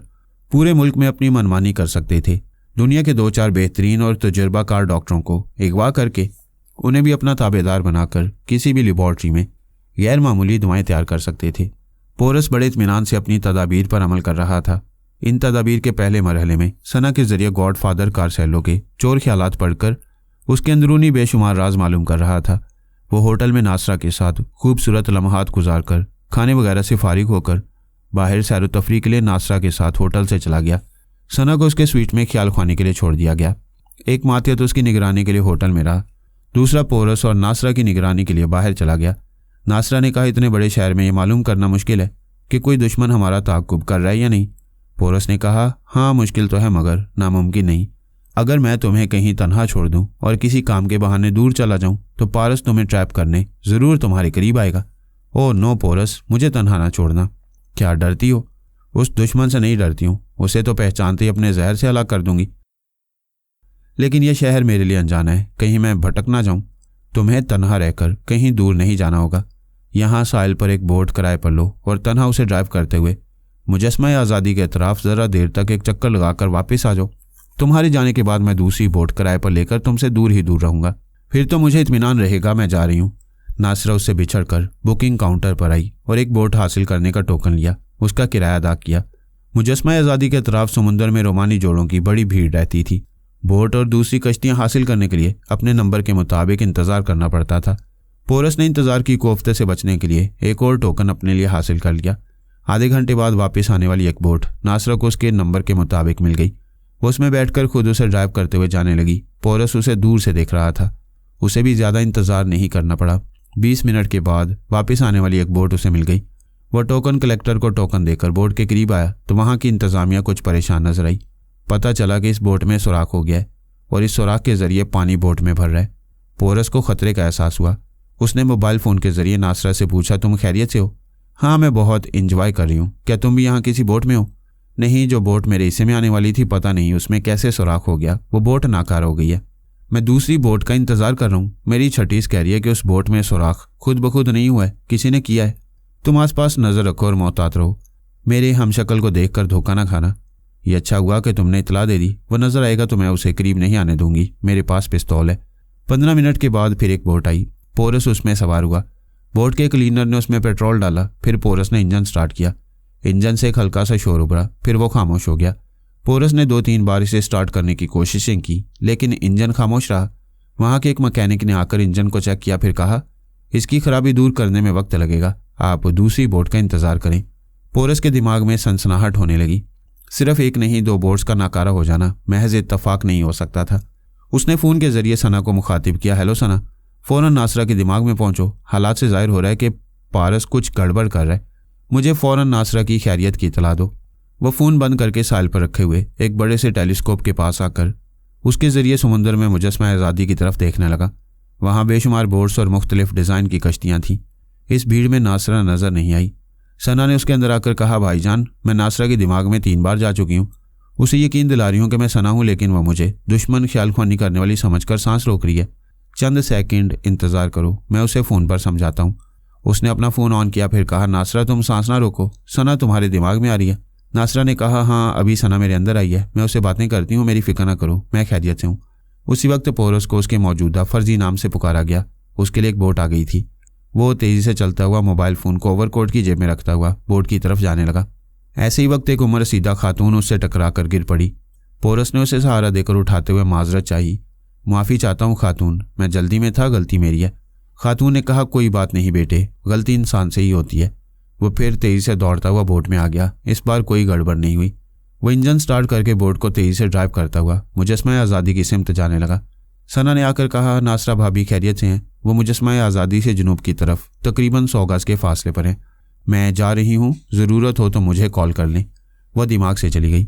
पूरे मुल्क में अपनी मनमानी कर सकते थे। दुनिया के 2-4 बेहतरीन और तजुर्बाकार डॉक्टरों को अगवा करके उन्हें भी अपना ताबेदार बनाकर किसी भी लेबॉर्ट्री में गैर मामूली दवाएं तैयार कर सकते थे। पोरस बड़े इत्मीनान से अपनी तदाबीर पर अमल कर रहा था। इन तदाबीर के पहले मरहले में सना के जरिए गॉडफादर कार्सेलो के चोर ख्यालात पढ़कर उसके अंदरूनी बेशुमार राज मालूम कर रहा था। वो होटल में नासरा के साथ खूबसूरत लम्हात गुजार कर खाने वगैरह से फारिग होकर बाहर सैर तफरी के लिए नासरा के साथ होटल से चला गया। सना को उसके स्वीट में ख्याल ख्वानी के लिए छोड़ दिया गया। एक मातियत उसकी निगरानी के लिए होटल में रहा, दूसरा पोरस और नासरा की निगरानी के लिए बाहर चला गया। नासरा ने कहा, इतने बड़े शहर में ये मालूम करना मुश्किल है कि कोई दुश्मन हमारा ताक़ुब कर रहा है या नहीं। पोरस ने कहा, हाँ मुश्किल तो है मगर नामुमकिन नहीं। अगर मैं तुम्हें कहीं तन्हा छोड़ दूं और किसी काम के बहाने दूर चला जाऊं तो पारस तुम्हें ट्रैप करने ज़रूर तुम्हारे करीब आएगा। ओह नो पोरस, मुझे तन्हा ना छोड़ना। क्या डरती हो? उस दुश्मन से नहीं डरती हूँ, उसे तो पहचानते ही अपने जहर से हलाक कर दूंगी। लेकिन यह शहर मेरे लिए अनजाना है, कहीं मैं भटक ना जाऊं। तुम्हें तन्हा रहकर कहीं दूर नहीं जाना होगा। यहाँ साहिल पर एक बोट किराए पर लो और तन्हा उसे ड्राइव करते हुए मुजस्मा आज़ादी के अतराफ ज़रा देर तक एक चक्कर लगाकर वापस आ जाओ। तुम्हारे जाने के बाद मैं दूसरी बोट किराए पर लेकर तुमसे दूर ही दूर रहूँगा, फिर तो मुझे इत्मीनान रहेगा मैं जा रही हूँ। नासरा उससे बिछड़कर बुकिंग काउंटर पर आई और एक बोट हासिल करने का टोकन लिया, उसका किराया अदा किया। मुजस्मा आज़ादी के अतराफ समुंदर में रोमानी जोड़ों की बड़ी भीड़ रहती थी। बोट और दूसरी कश्तियाँ हासिल करने के लिए अपने नंबर के मुताबिक इंतज़ार करना पड़ता था। पोरस ने इंतजार की कोफ्ते से बचने के लिए एक और टोकन अपने लिए हासिल कर लिया। आधे घंटे बाद वापस आने वाली एक बोट नासरा को उसके नंबर के मुताबिक मिल गई। वो उसमें बैठकर खुद उसे ड्राइव करते हुए जाने लगी। पोरस उसे दूर से देख रहा था। उसे भी ज़्यादा इंतजार नहीं करना पड़ा। 20 मिनट के बाद वापस आने वाली एक बोट उसे मिल गई। वह टोकन कलेक्टर को टोकन देकर बोट के करीब आया तो वहाँ की इंतजामिया कुछ परेशान नजर आई। पता चला कि इस बोट में सुराख हो गया है और इस सुराख के जरिए पानी बोट में भर रहा है। पोरस को खतरे का एहसास हुआ। उसने मोबाइल फ़ोन के जरिए नासरा से पूछा, तुम खैरियत से हो? हाँ, मैं बहुत इंजॉय कर रही हूँ। क्या तुम भी यहाँ किसी बोट में हो? नहीं, जो बोट मेरे हिस्से में आने वाली थी पता नहीं उसमें कैसे सुराख हो गया, वो बोट नाकार हो गई है। मैं दूसरी बोट का इंतजार कर रहा हूँ। मेरी छठीस कह रही है कि उस बोट में सुराख खुद ब खुद नहीं हुआ है, किसी ने किया है। तुम आसपास नजर रखो और मोहतात रहो। मेरे हमशक्ल को देखकर धोखा ना खाना। ये अच्छा हुआ कि तुमने इतला दे दी। वो नजर आएगा तो मैं उसे करीब नहीं आने दूंगी। मेरे पास पिस्तौल है। 15 मिनट के बाद फिर एक बोट आई। पोरस उसमें सवार हुआ। बोट के क्लीनर ने उसमें पेट्रोल डाला। फिर पोरस ने इंजन स्टार्ट किया। इंजन से एक हल्का सा शोर उभरा, फिर वो खामोश हो गया। पोरस ने 2-3 बार इसे स्टार्ट करने की कोशिशें की लेकिन इंजन खामोश रहा। वहाँ के एक मैकेनिक ने आकर इंजन को चेक किया, फिर कहा, इसकी खराबी दूर करने में वक्त लगेगा, आप दूसरी बोट का इंतजार करें। पोरस के दिमाग में सनसनाहट होने लगी। सिर्फ एक नहीं 2 बोट्स का नाकारा हो जाना महज इत्तफाक नहीं हो सकता था। उसने फ़ोन के जरिए सना को मुखातिब किया, हेलो सना, फ़ौरन नासरा के दिमाग में पहुंचो। हालात से जाहिर हो रहा है कि पारस कुछ गड़बड़ कर रहा है। मुझे फ़ौरन नासरा की खैरियत की इतला दो। वह फ़ोन बंद करके साइल पर रखे हुए एक बड़े से टेलीस्कोप के पास आकर उसके ज़रिए समुंदर में मुजस्मा आज़ादी की तरफ देखने लगा। वहाँ बेशुमार बोट्स और मुख्तलिफ डिज़ाइन की कश्तियाँ थीं। इस भीड़ में नासरा नज़र नहीं आई। सना ने उसके अंदर आकर कहा, भाईजान, मैं नासरा के दिमाग में 3 बार जा चुकी हूँ। उसे यकीन दिला रही हूँ कि मैं सना हूँ, लेकिन वह मुझे दुश्मन ख्यालख्वानी करने वाली समझकर सांस रोक रही है। चंद सेकंड इंतज़ार करो, मैं उसे फ़ोन पर समझाता हूँ। उसने अपना फ़ोन ऑन किया, फिर कहा, नासरा तुम सांस ना रोको, सना तुम्हारे दिमाग में आ रही है। नासरा ने कहा, हाँ अभी सना मेरे अंदर आई है, मैं उससे बातें करती हूँ, मेरी फिक्र ना करो, मैं खैरियत से हूँ। उसी वक्त पोरस को उसके मौजूदा फर्जी नाम से पुकारा गया। उसके लिए एक बोट आ गई थी। वो तेज़ी से चलता हुआ मोबाइल फ़ोन को ओवरकोट की जेब में रखता हुआ बोट की तरफ जाने लगा। ऐसे ही वक्त एक उम्र रसीदा खातून उससे टकरा कर गिर पड़ी। पोरस ने उसे सहारा देकर उठाते हुए माजरत चाहिए, माफ़ी चाहता हूँ खातून, मैं जल्दी में था, गलती मेरी है। खातून ने कहा, कोई बात नहीं बेटे, गलती इंसान से ही होती है। वो फिर तेज़ी से दौड़ता हुआ बोट में आ गया। इस बार कोई गड़बड़ नहीं हुई। वो इंजन स्टार्ट करके बोट को तेज़ी से ड्राइव करता हुआ मुजस्मा आज़ादी की सिमत जाने लगा। सना ने आकर कहा, नासरा भाभी खैरियत से हैं? वो मुजस्मा आज़ादी से जुनूब की तरफ तकरीबन 100 गज के फासले पर हैं। मैं जा रही हूँ, ज़रूरत हो तो मुझे कॉल कर लें। वह दिमाग से चली गई।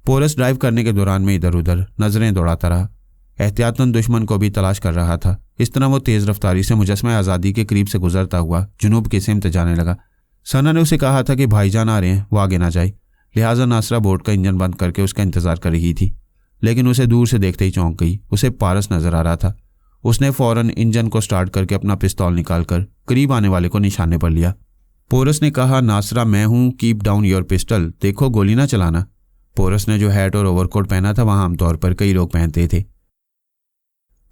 पोरस ड्राइव करने के दौरान में इधर उधर नज़रें दौड़ाता रहा, एहतियातन दुश्मन को भी तलाश कर रहा था। इस तरह वो तेज़ रफ्तारी से मुजस्मा आज़ादी के करीब से गुजरता हुआ जुनूब की सिमत जाने लगा। सना ने उसे कहा था कि भाईजान आ रहे हैं, वो आगे ना जाए, लिहाजा नासरा बोट का इंजन बंद करके उसका इंतजार कर रही थी। लेकिन उसे दूर से देखते ही चौंक गई। उसे पारस नजर आ रहा था। उसने फौरन इंजन को स्टार्ट करके अपना पिस्तौल निकालकर करीब आने वाले को निशाने पर लिया। पोरस ने कहा, नासरा मैं हूं, कीप डाउन योर पिस्टल, देखो गोली ना चलाना। पोरस ने जो हैट और ओवरकोट पहना था वहां आमतौर पर कई लोग पहनते थे।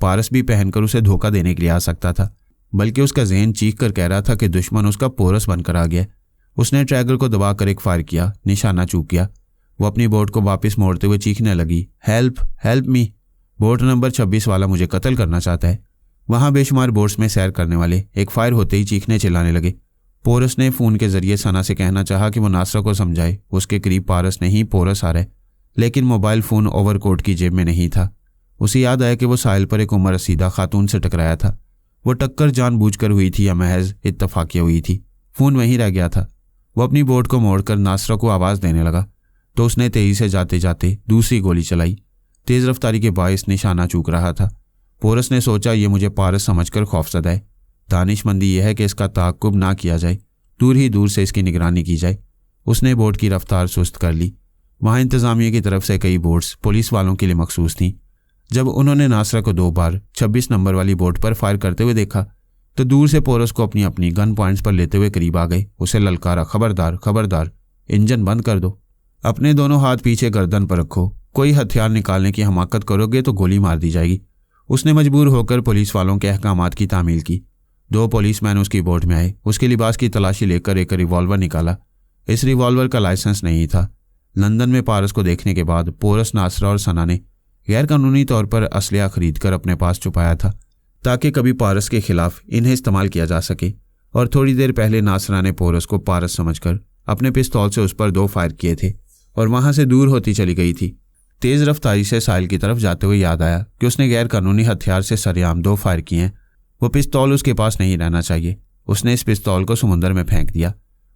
पारस भी पहनकर उसे धोखा देने के लिए आ सकता था, बल्कि उसका जहन चीख कर कह रहा था कि दुश्मन उसका पोरस बनकर आ गया। उसने ट्रैगर को दबाकर एक फायर किया, निशाना चूक गया। वो अपनी बोट को वापस मोड़ते हुए चीखने लगी, help help me, boat number 26 वाला मुझे कत्ल करना चाहता है। वहाँ बेशुमार बोट्स में सैर करने वाले एक फायर होते ही चीखने चिल्लाने लगे। पोरस ने फ़ोन के जरिए सना से कहना चाहा कि वो नासरा को समझाए उसके करीब पारस नहीं पोरस आ रहा है, लेकिन मोबाइल फ़ोन ओवरकोट की जेब में नहीं था। उसे याद आया कि वो साहिल पर एक उम्र रसीदा खातून से टकराया था। वो टक्कर जानबूझकर हुई थी या महज इत्तफाकिया हुई थी, फ़ोन वहीं रह गया था। वो अपनी बोट को मोड़कर नासरा को आवाज़ देने लगा तो उसने तेज़ी से जाते जाते दूसरी गोली चलाई। तेज़ रफ्तारी के बायस निशाना चूक रहा था। पोरस ने सोचा, ये मुझे पारस समझकर खौफजदा है। दानिशमंदी यह है कि इसका ताक़ुब ना किया जाए, दूर ही दूर से इसकी निगरानी की जाए। उसने बोट की रफ्तार सुस्त कर ली। वहाँ इंतज़ामिया की तरफ से कई बोट्स पुलिस वालों के लिए मखसूस थीं। जब उन्होंने नासरा को 2 बार 26 नंबर वाली बोट पर फायर करते हुए देखा तो दूर से पोरस को अपनी अपनी गन पॉइंट्स पर लेते हुए करीब आ गए। उसे ललकारा, खबरदार खबरदार, इंजन बंद कर दो, अपने दोनों हाथ पीछे गर्दन पर रखो, कोई हथियार निकालने की हमाकत करोगे तो गोली मार दी जाएगी। उसने मजबूर होकर पुलिस वालों के अहकामात की तामील की। 2 पुलिसमैन उसकी बोट में आए। उसके लिबास की तलाशी लेकर एक रिवॉल्वर निकाला। इस रिवॉल्वर का लाइसेंस नहीं था। लंदन में पारस को देखने के बाद पोरस, नासरा और सना ने गैर कानूनी तौर पर असलहा खरीद कर अपने पास छुपाया था ताकि कभी पारस के खिलाफ इन्हें इस्तेमाल किया जा सके। और थोड़ी देर पहले नासरा ने पोरस को पारस समझकर अपने पिस्तौल से उस पर 2 फायर किए थे और वहां से दूर होती चली गई थी। तेज रफ्तारी से साहिल की तरफ जाते हुए याद आया कि उसने गैर कानूनी हथियार से सरेआम 2 फायर किए हैं। वो पिस्तौल उसके पास नहीं रहना चाहिए। उसने इस पिस्तौल को समुद्र में फेंक दिया।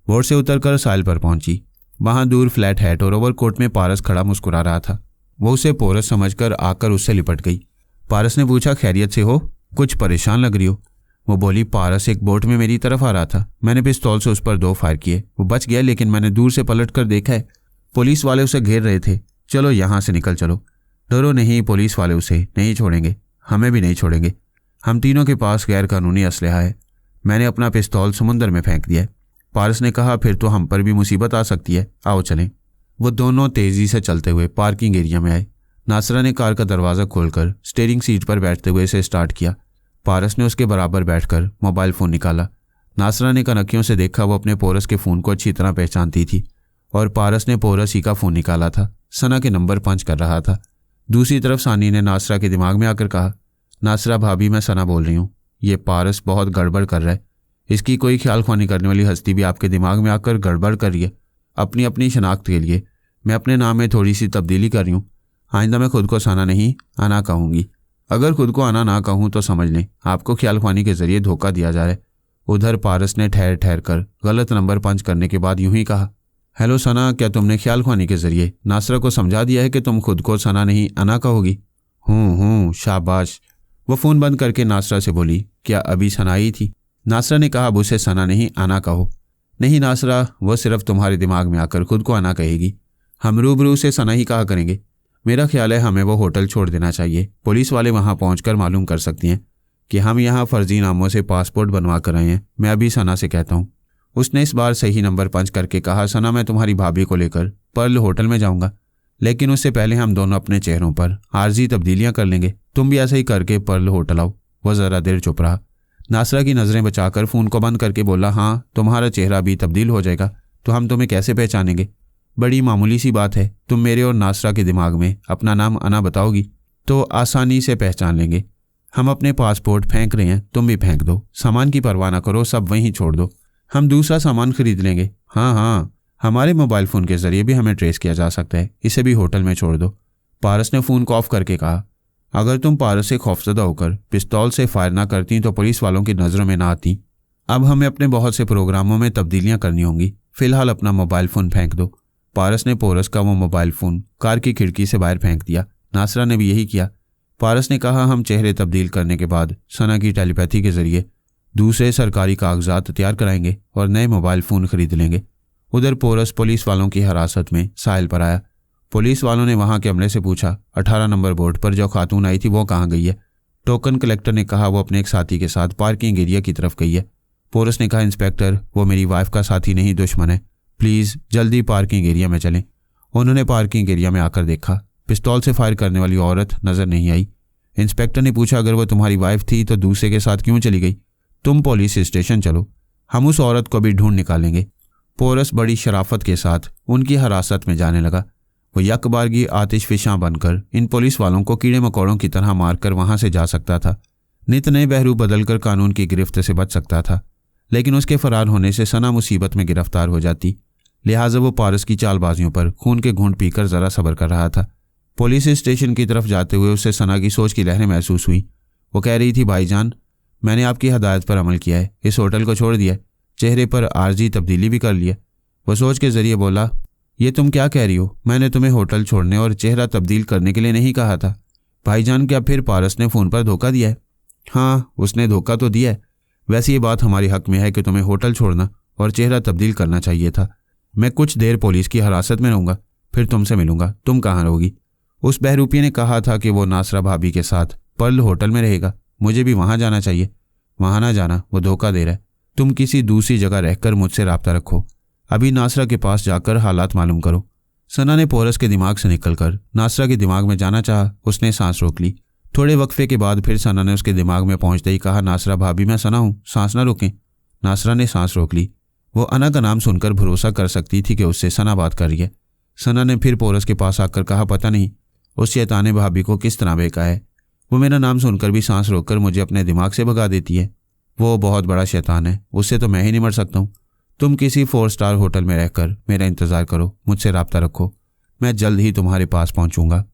बोट से उतरकर साहिल पर पहुंची। वहां दूर फ्लैट हैट और ओवरकोट में पारस खड़ा मुस्कुरा रहा था। वो उसे पोरस समझकर आकर उससे लिपट गई। पारस ने पूछा, खैरियत से हो? कुछ परेशान लग रही हो। वो बोली, पारस एक बोट में मेरी तरफ आ रहा था। मैंने पिस्तौल से उस पर 2 फायर किए। वो बच गया, लेकिन मैंने दूर से पलट कर देखा है पुलिस वाले उसे घेर रहे थे। चलो यहाँ से निकल चलो। डरो नहीं, पुलिस वाले उसे नहीं छोड़ेंगे, हमें भी नहीं छोड़ेंगे। हम तीनों के पास गैर कानूनी असलहा है। मैंने अपना पिस्तौल समुद्र में फेंक दिया है। पारस ने कहा, फिर तो हम पर भी मुसीबत आ सकती है, आओ चलें। वो दोनों तेजी से चलते हुए पार्किंग एरिया में आए। नासरा ने कार का दरवाज़ा खोलकर स्टीयरिंग सीट पर बैठते हुए इसे स्टार्ट किया। पारस ने उसके बराबर बैठकर मोबाइल फ़ोन निकाला। नासरा ने कनखियों से देखा। वो अपने पोरस के फ़ोन को अच्छी तरह पहचानती थी और पारस ने पोरस ही का फ़ोन निकाला था। सना के नंबर पंच कर रहा था। दूसरी तरफ सानी ने नासरा के दिमाग में आकर कहा, नासरा भाभी, मैं सना बोल रही हूँ। ये पारस बहुत गड़बड़ कर रहा है। इसकी कोई ख्याल ख्वानी करने वाली हस्ती भी आपके दिमाग में आकर गड़बड़ कर रही है। अपनी अपनी शनाख्त के लिए मैं अपने नाम में थोड़ी सी तब्दीली कर रही हूँ। आइंदा मैं खुद को सना नहीं आना कहूँगी। अगर खुद को आना ना कहूँ तो समझ लें आपको ख्याल ख्वानी के जरिए धोखा दिया जा रहा है। उधर पारस ने ठहर ठहर कर गलत नंबर पंच करने के बाद यूं ही कहा, हेलो सना, क्या तुमने ख्याल ख्वानी के जरिए नासरा को समझा दिया है कि तुम खुद को सना नहीं अना कहोगी? हूँ, शाबाश। वो फ़ोन बंद करके नासरा से बोली, क्या अभी सना आई थी? नासरा ने कहा, अब उसे सना नहीं आना कहो। नहीं नासरा, वो सिर्फ तुम्हारे दिमाग में आकर खुद को आना कहेगी। हम रूबरू से सना ही कहा करेंगे। मेरा ख्याल है हमें वो होटल छोड़ देना चाहिए। पुलिस वाले वहाँ पहुँचकर मालूम कर सकती हैं कि हम यहाँ फर्जी नामों से पासपोर्ट बनवा कर आए हैं। मैं अभी सना से कहता हूँ। उसने इस बार सही नंबर पंच करके कहा, सना, मैं तुम्हारी भाभी को लेकर पर्ल होटल में जाऊँगा, लेकिन उससे पहले हम दोनों अपने चेहरों पर आर्जी तब्दीलियाँ कर लेंगे। तुम भी ऐसा ही करके पर्ल होटल आओ। वह ज़रा देर चुप रहा। नासरा की नज़रें बचाकर फ़ोन को बंद करके बोला, हाँ, तुम्हारा चेहरा भी तब्दील हो जाएगा तो हम तुम्हें कैसे पहचानेंगे? बड़ी मामूली सी बात है। तुम मेरे और नासरा के दिमाग में अपना नाम अना बताओगी तो आसानी से पहचान लेंगे। हम अपने पासपोर्ट फेंक रहे हैं, तुम भी फेंक दो। सामान की परवाह ना करो, सब वहीं छोड़ दो। हम दूसरा सामान खरीद लेंगे। हाँ, हमारे मोबाइल फ़ोन के ज़रिए भी हमें ट्रेस किया जा सकता है। इसे भी होटल में छोड़ दो। पारस ने फ़ोन को ऑफ करके कहा, अगर तुम पारस से खौफजदा होकर पिस्तौल से फायर ना करती तो पुलिस वालों की नज़रों में ना आती। अब हमें अपने बहुत से प्रोग्रामों में तब्दीलियां करनी होंगी। फिलहाल अपना मोबाइल फ़ोन फेंक दो। पारस ने पोरस का वो मोबाइल फ़ोन कार की खिड़की से बाहर फेंक दिया। नासरा ने भी यही किया। पारस ने कहा, हम चेहरे तब्दील करने के बाद सना की टेलीपैथी के जरिए दूसरे सरकारी कागजात तैयार कराएंगे और नए मोबाइल फ़ोन खरीद लेंगे। उधर पोरस पुलिस वालों की हिरासत में साहिल पर आया। पुलिस वालों ने वहां के अमले से पूछा, 18 नंबर बोर्ड पर जो खातून आई थी वो कहाँ गई है? टोकन कलेक्टर ने कहा, वो अपने एक साथी के साथ पार्किंग एरिया की तरफ गई है। पोरस ने कहा, इंस्पेक्टर, वो मेरी वाइफ का साथी नहीं, दुश्मन है। प्लीज़ जल्दी पार्किंग एरिया में चलें। उन्होंने पार्किंग एरिया में आकर देखा। पिस्तौल से फायर करने वाली औरत नज़र नहीं आई। इंस्पेक्टर ने पूछा, अगर वो तुम्हारी वाइफ थी तो दूसरे के साथ क्यों चली गई? तुम पुलिस स्टेशन चलो, हम उस औरत को भी ढूंढ निकालेंगे। पोरस बड़ी शराफत के साथ उनकी हिरासत में जाने लगा। वो यकबारगी आतिशफिशां बनकर इन पुलिस वालों को कीड़े मकोड़ों की तरह मारकर वहां से जा सकता था। नित नए बहरू बदलकर कानून की गिरफ्त से बच सकता था, लेकिन उसके फरार होने से सना मुसीबत में गिरफ्तार हो जाती। लिहाजा वो पारस की चालबाजियों पर खून के घूंट पीकर ज़रा सब्र कर रहा था। पुलिस स्टेशन की तरफ जाते हुए उसे सना की सोच की लहरें महसूस हुई। वो कह रही थी, भाईजान, मैंने आपकी हदायत पर अमल किया है, इस होटल को छोड़ दिया, चेहरे पर आर्जी तब्दीली भी कर लिया। वो सोच के जरिए बोला, ये तुम क्या कह रही हो? मैंने तुम्हें होटल छोड़ने और चेहरा तब्दील करने के लिए नहीं कहा था। भाईजान, क्या फिर पारस ने फ़ोन पर धोखा दिया है? हाँ, उसने धोखा तो दिया है। वैसे ये बात हमारे हक में है कि तुम्हें होटल छोड़ना और चेहरा तब्दील करना चाहिए था। मैं कुछ देर पुलिस की हिरासत में रहूँगा, फिर तुमसे मिलूंगा। तुम कहाँ रहोगी? उस बहरूपी ने कहा था कि वो नासरा भाभी के साथ पर्ल होटल में रहेगा। मुझे भी वहाँ जाना चाहिए। वहाँ ना जाना, वो धोखा दे रहा है। तुम किसी दूसरी जगह रहकर मुझसे रब्ता रखो। अभी नासरा के पास जाकर हालात मालूम करो। सना ने पोरस के दिमाग से निकलकर नासरा के दिमाग में जाना चाहा। उसने सांस रोक ली। थोड़े वक्फे के बाद फिर सना ने उसके दिमाग में पहुंचते ही कहा, नासरा भाभी, मैं सना हूँ, सांस ना रोकें। नासरा ने सांस रोक ली। वो अना का नाम सुनकर भरोसा कर सकती थी कि उससे सना बात कर रही है। सना ने फिर पोरस के पास आकर कहा, पता नहीं उस शैताने भाभी को किस तरह बेका है। वो मेरा नाम सुनकर भी सांस रोककर मुझे अपने दिमाग से भगा देती है। वो बहुत बड़ा शैतान है, उससे तो मैं ही नहीं मर सकता हूँ। तुम किसी 4 स्टार होटल में रहकर मेरा इंतज़ार करो, मुझसे राब्ता रखो, मैं जल्द ही तुम्हारे पास पहुँचूंगा।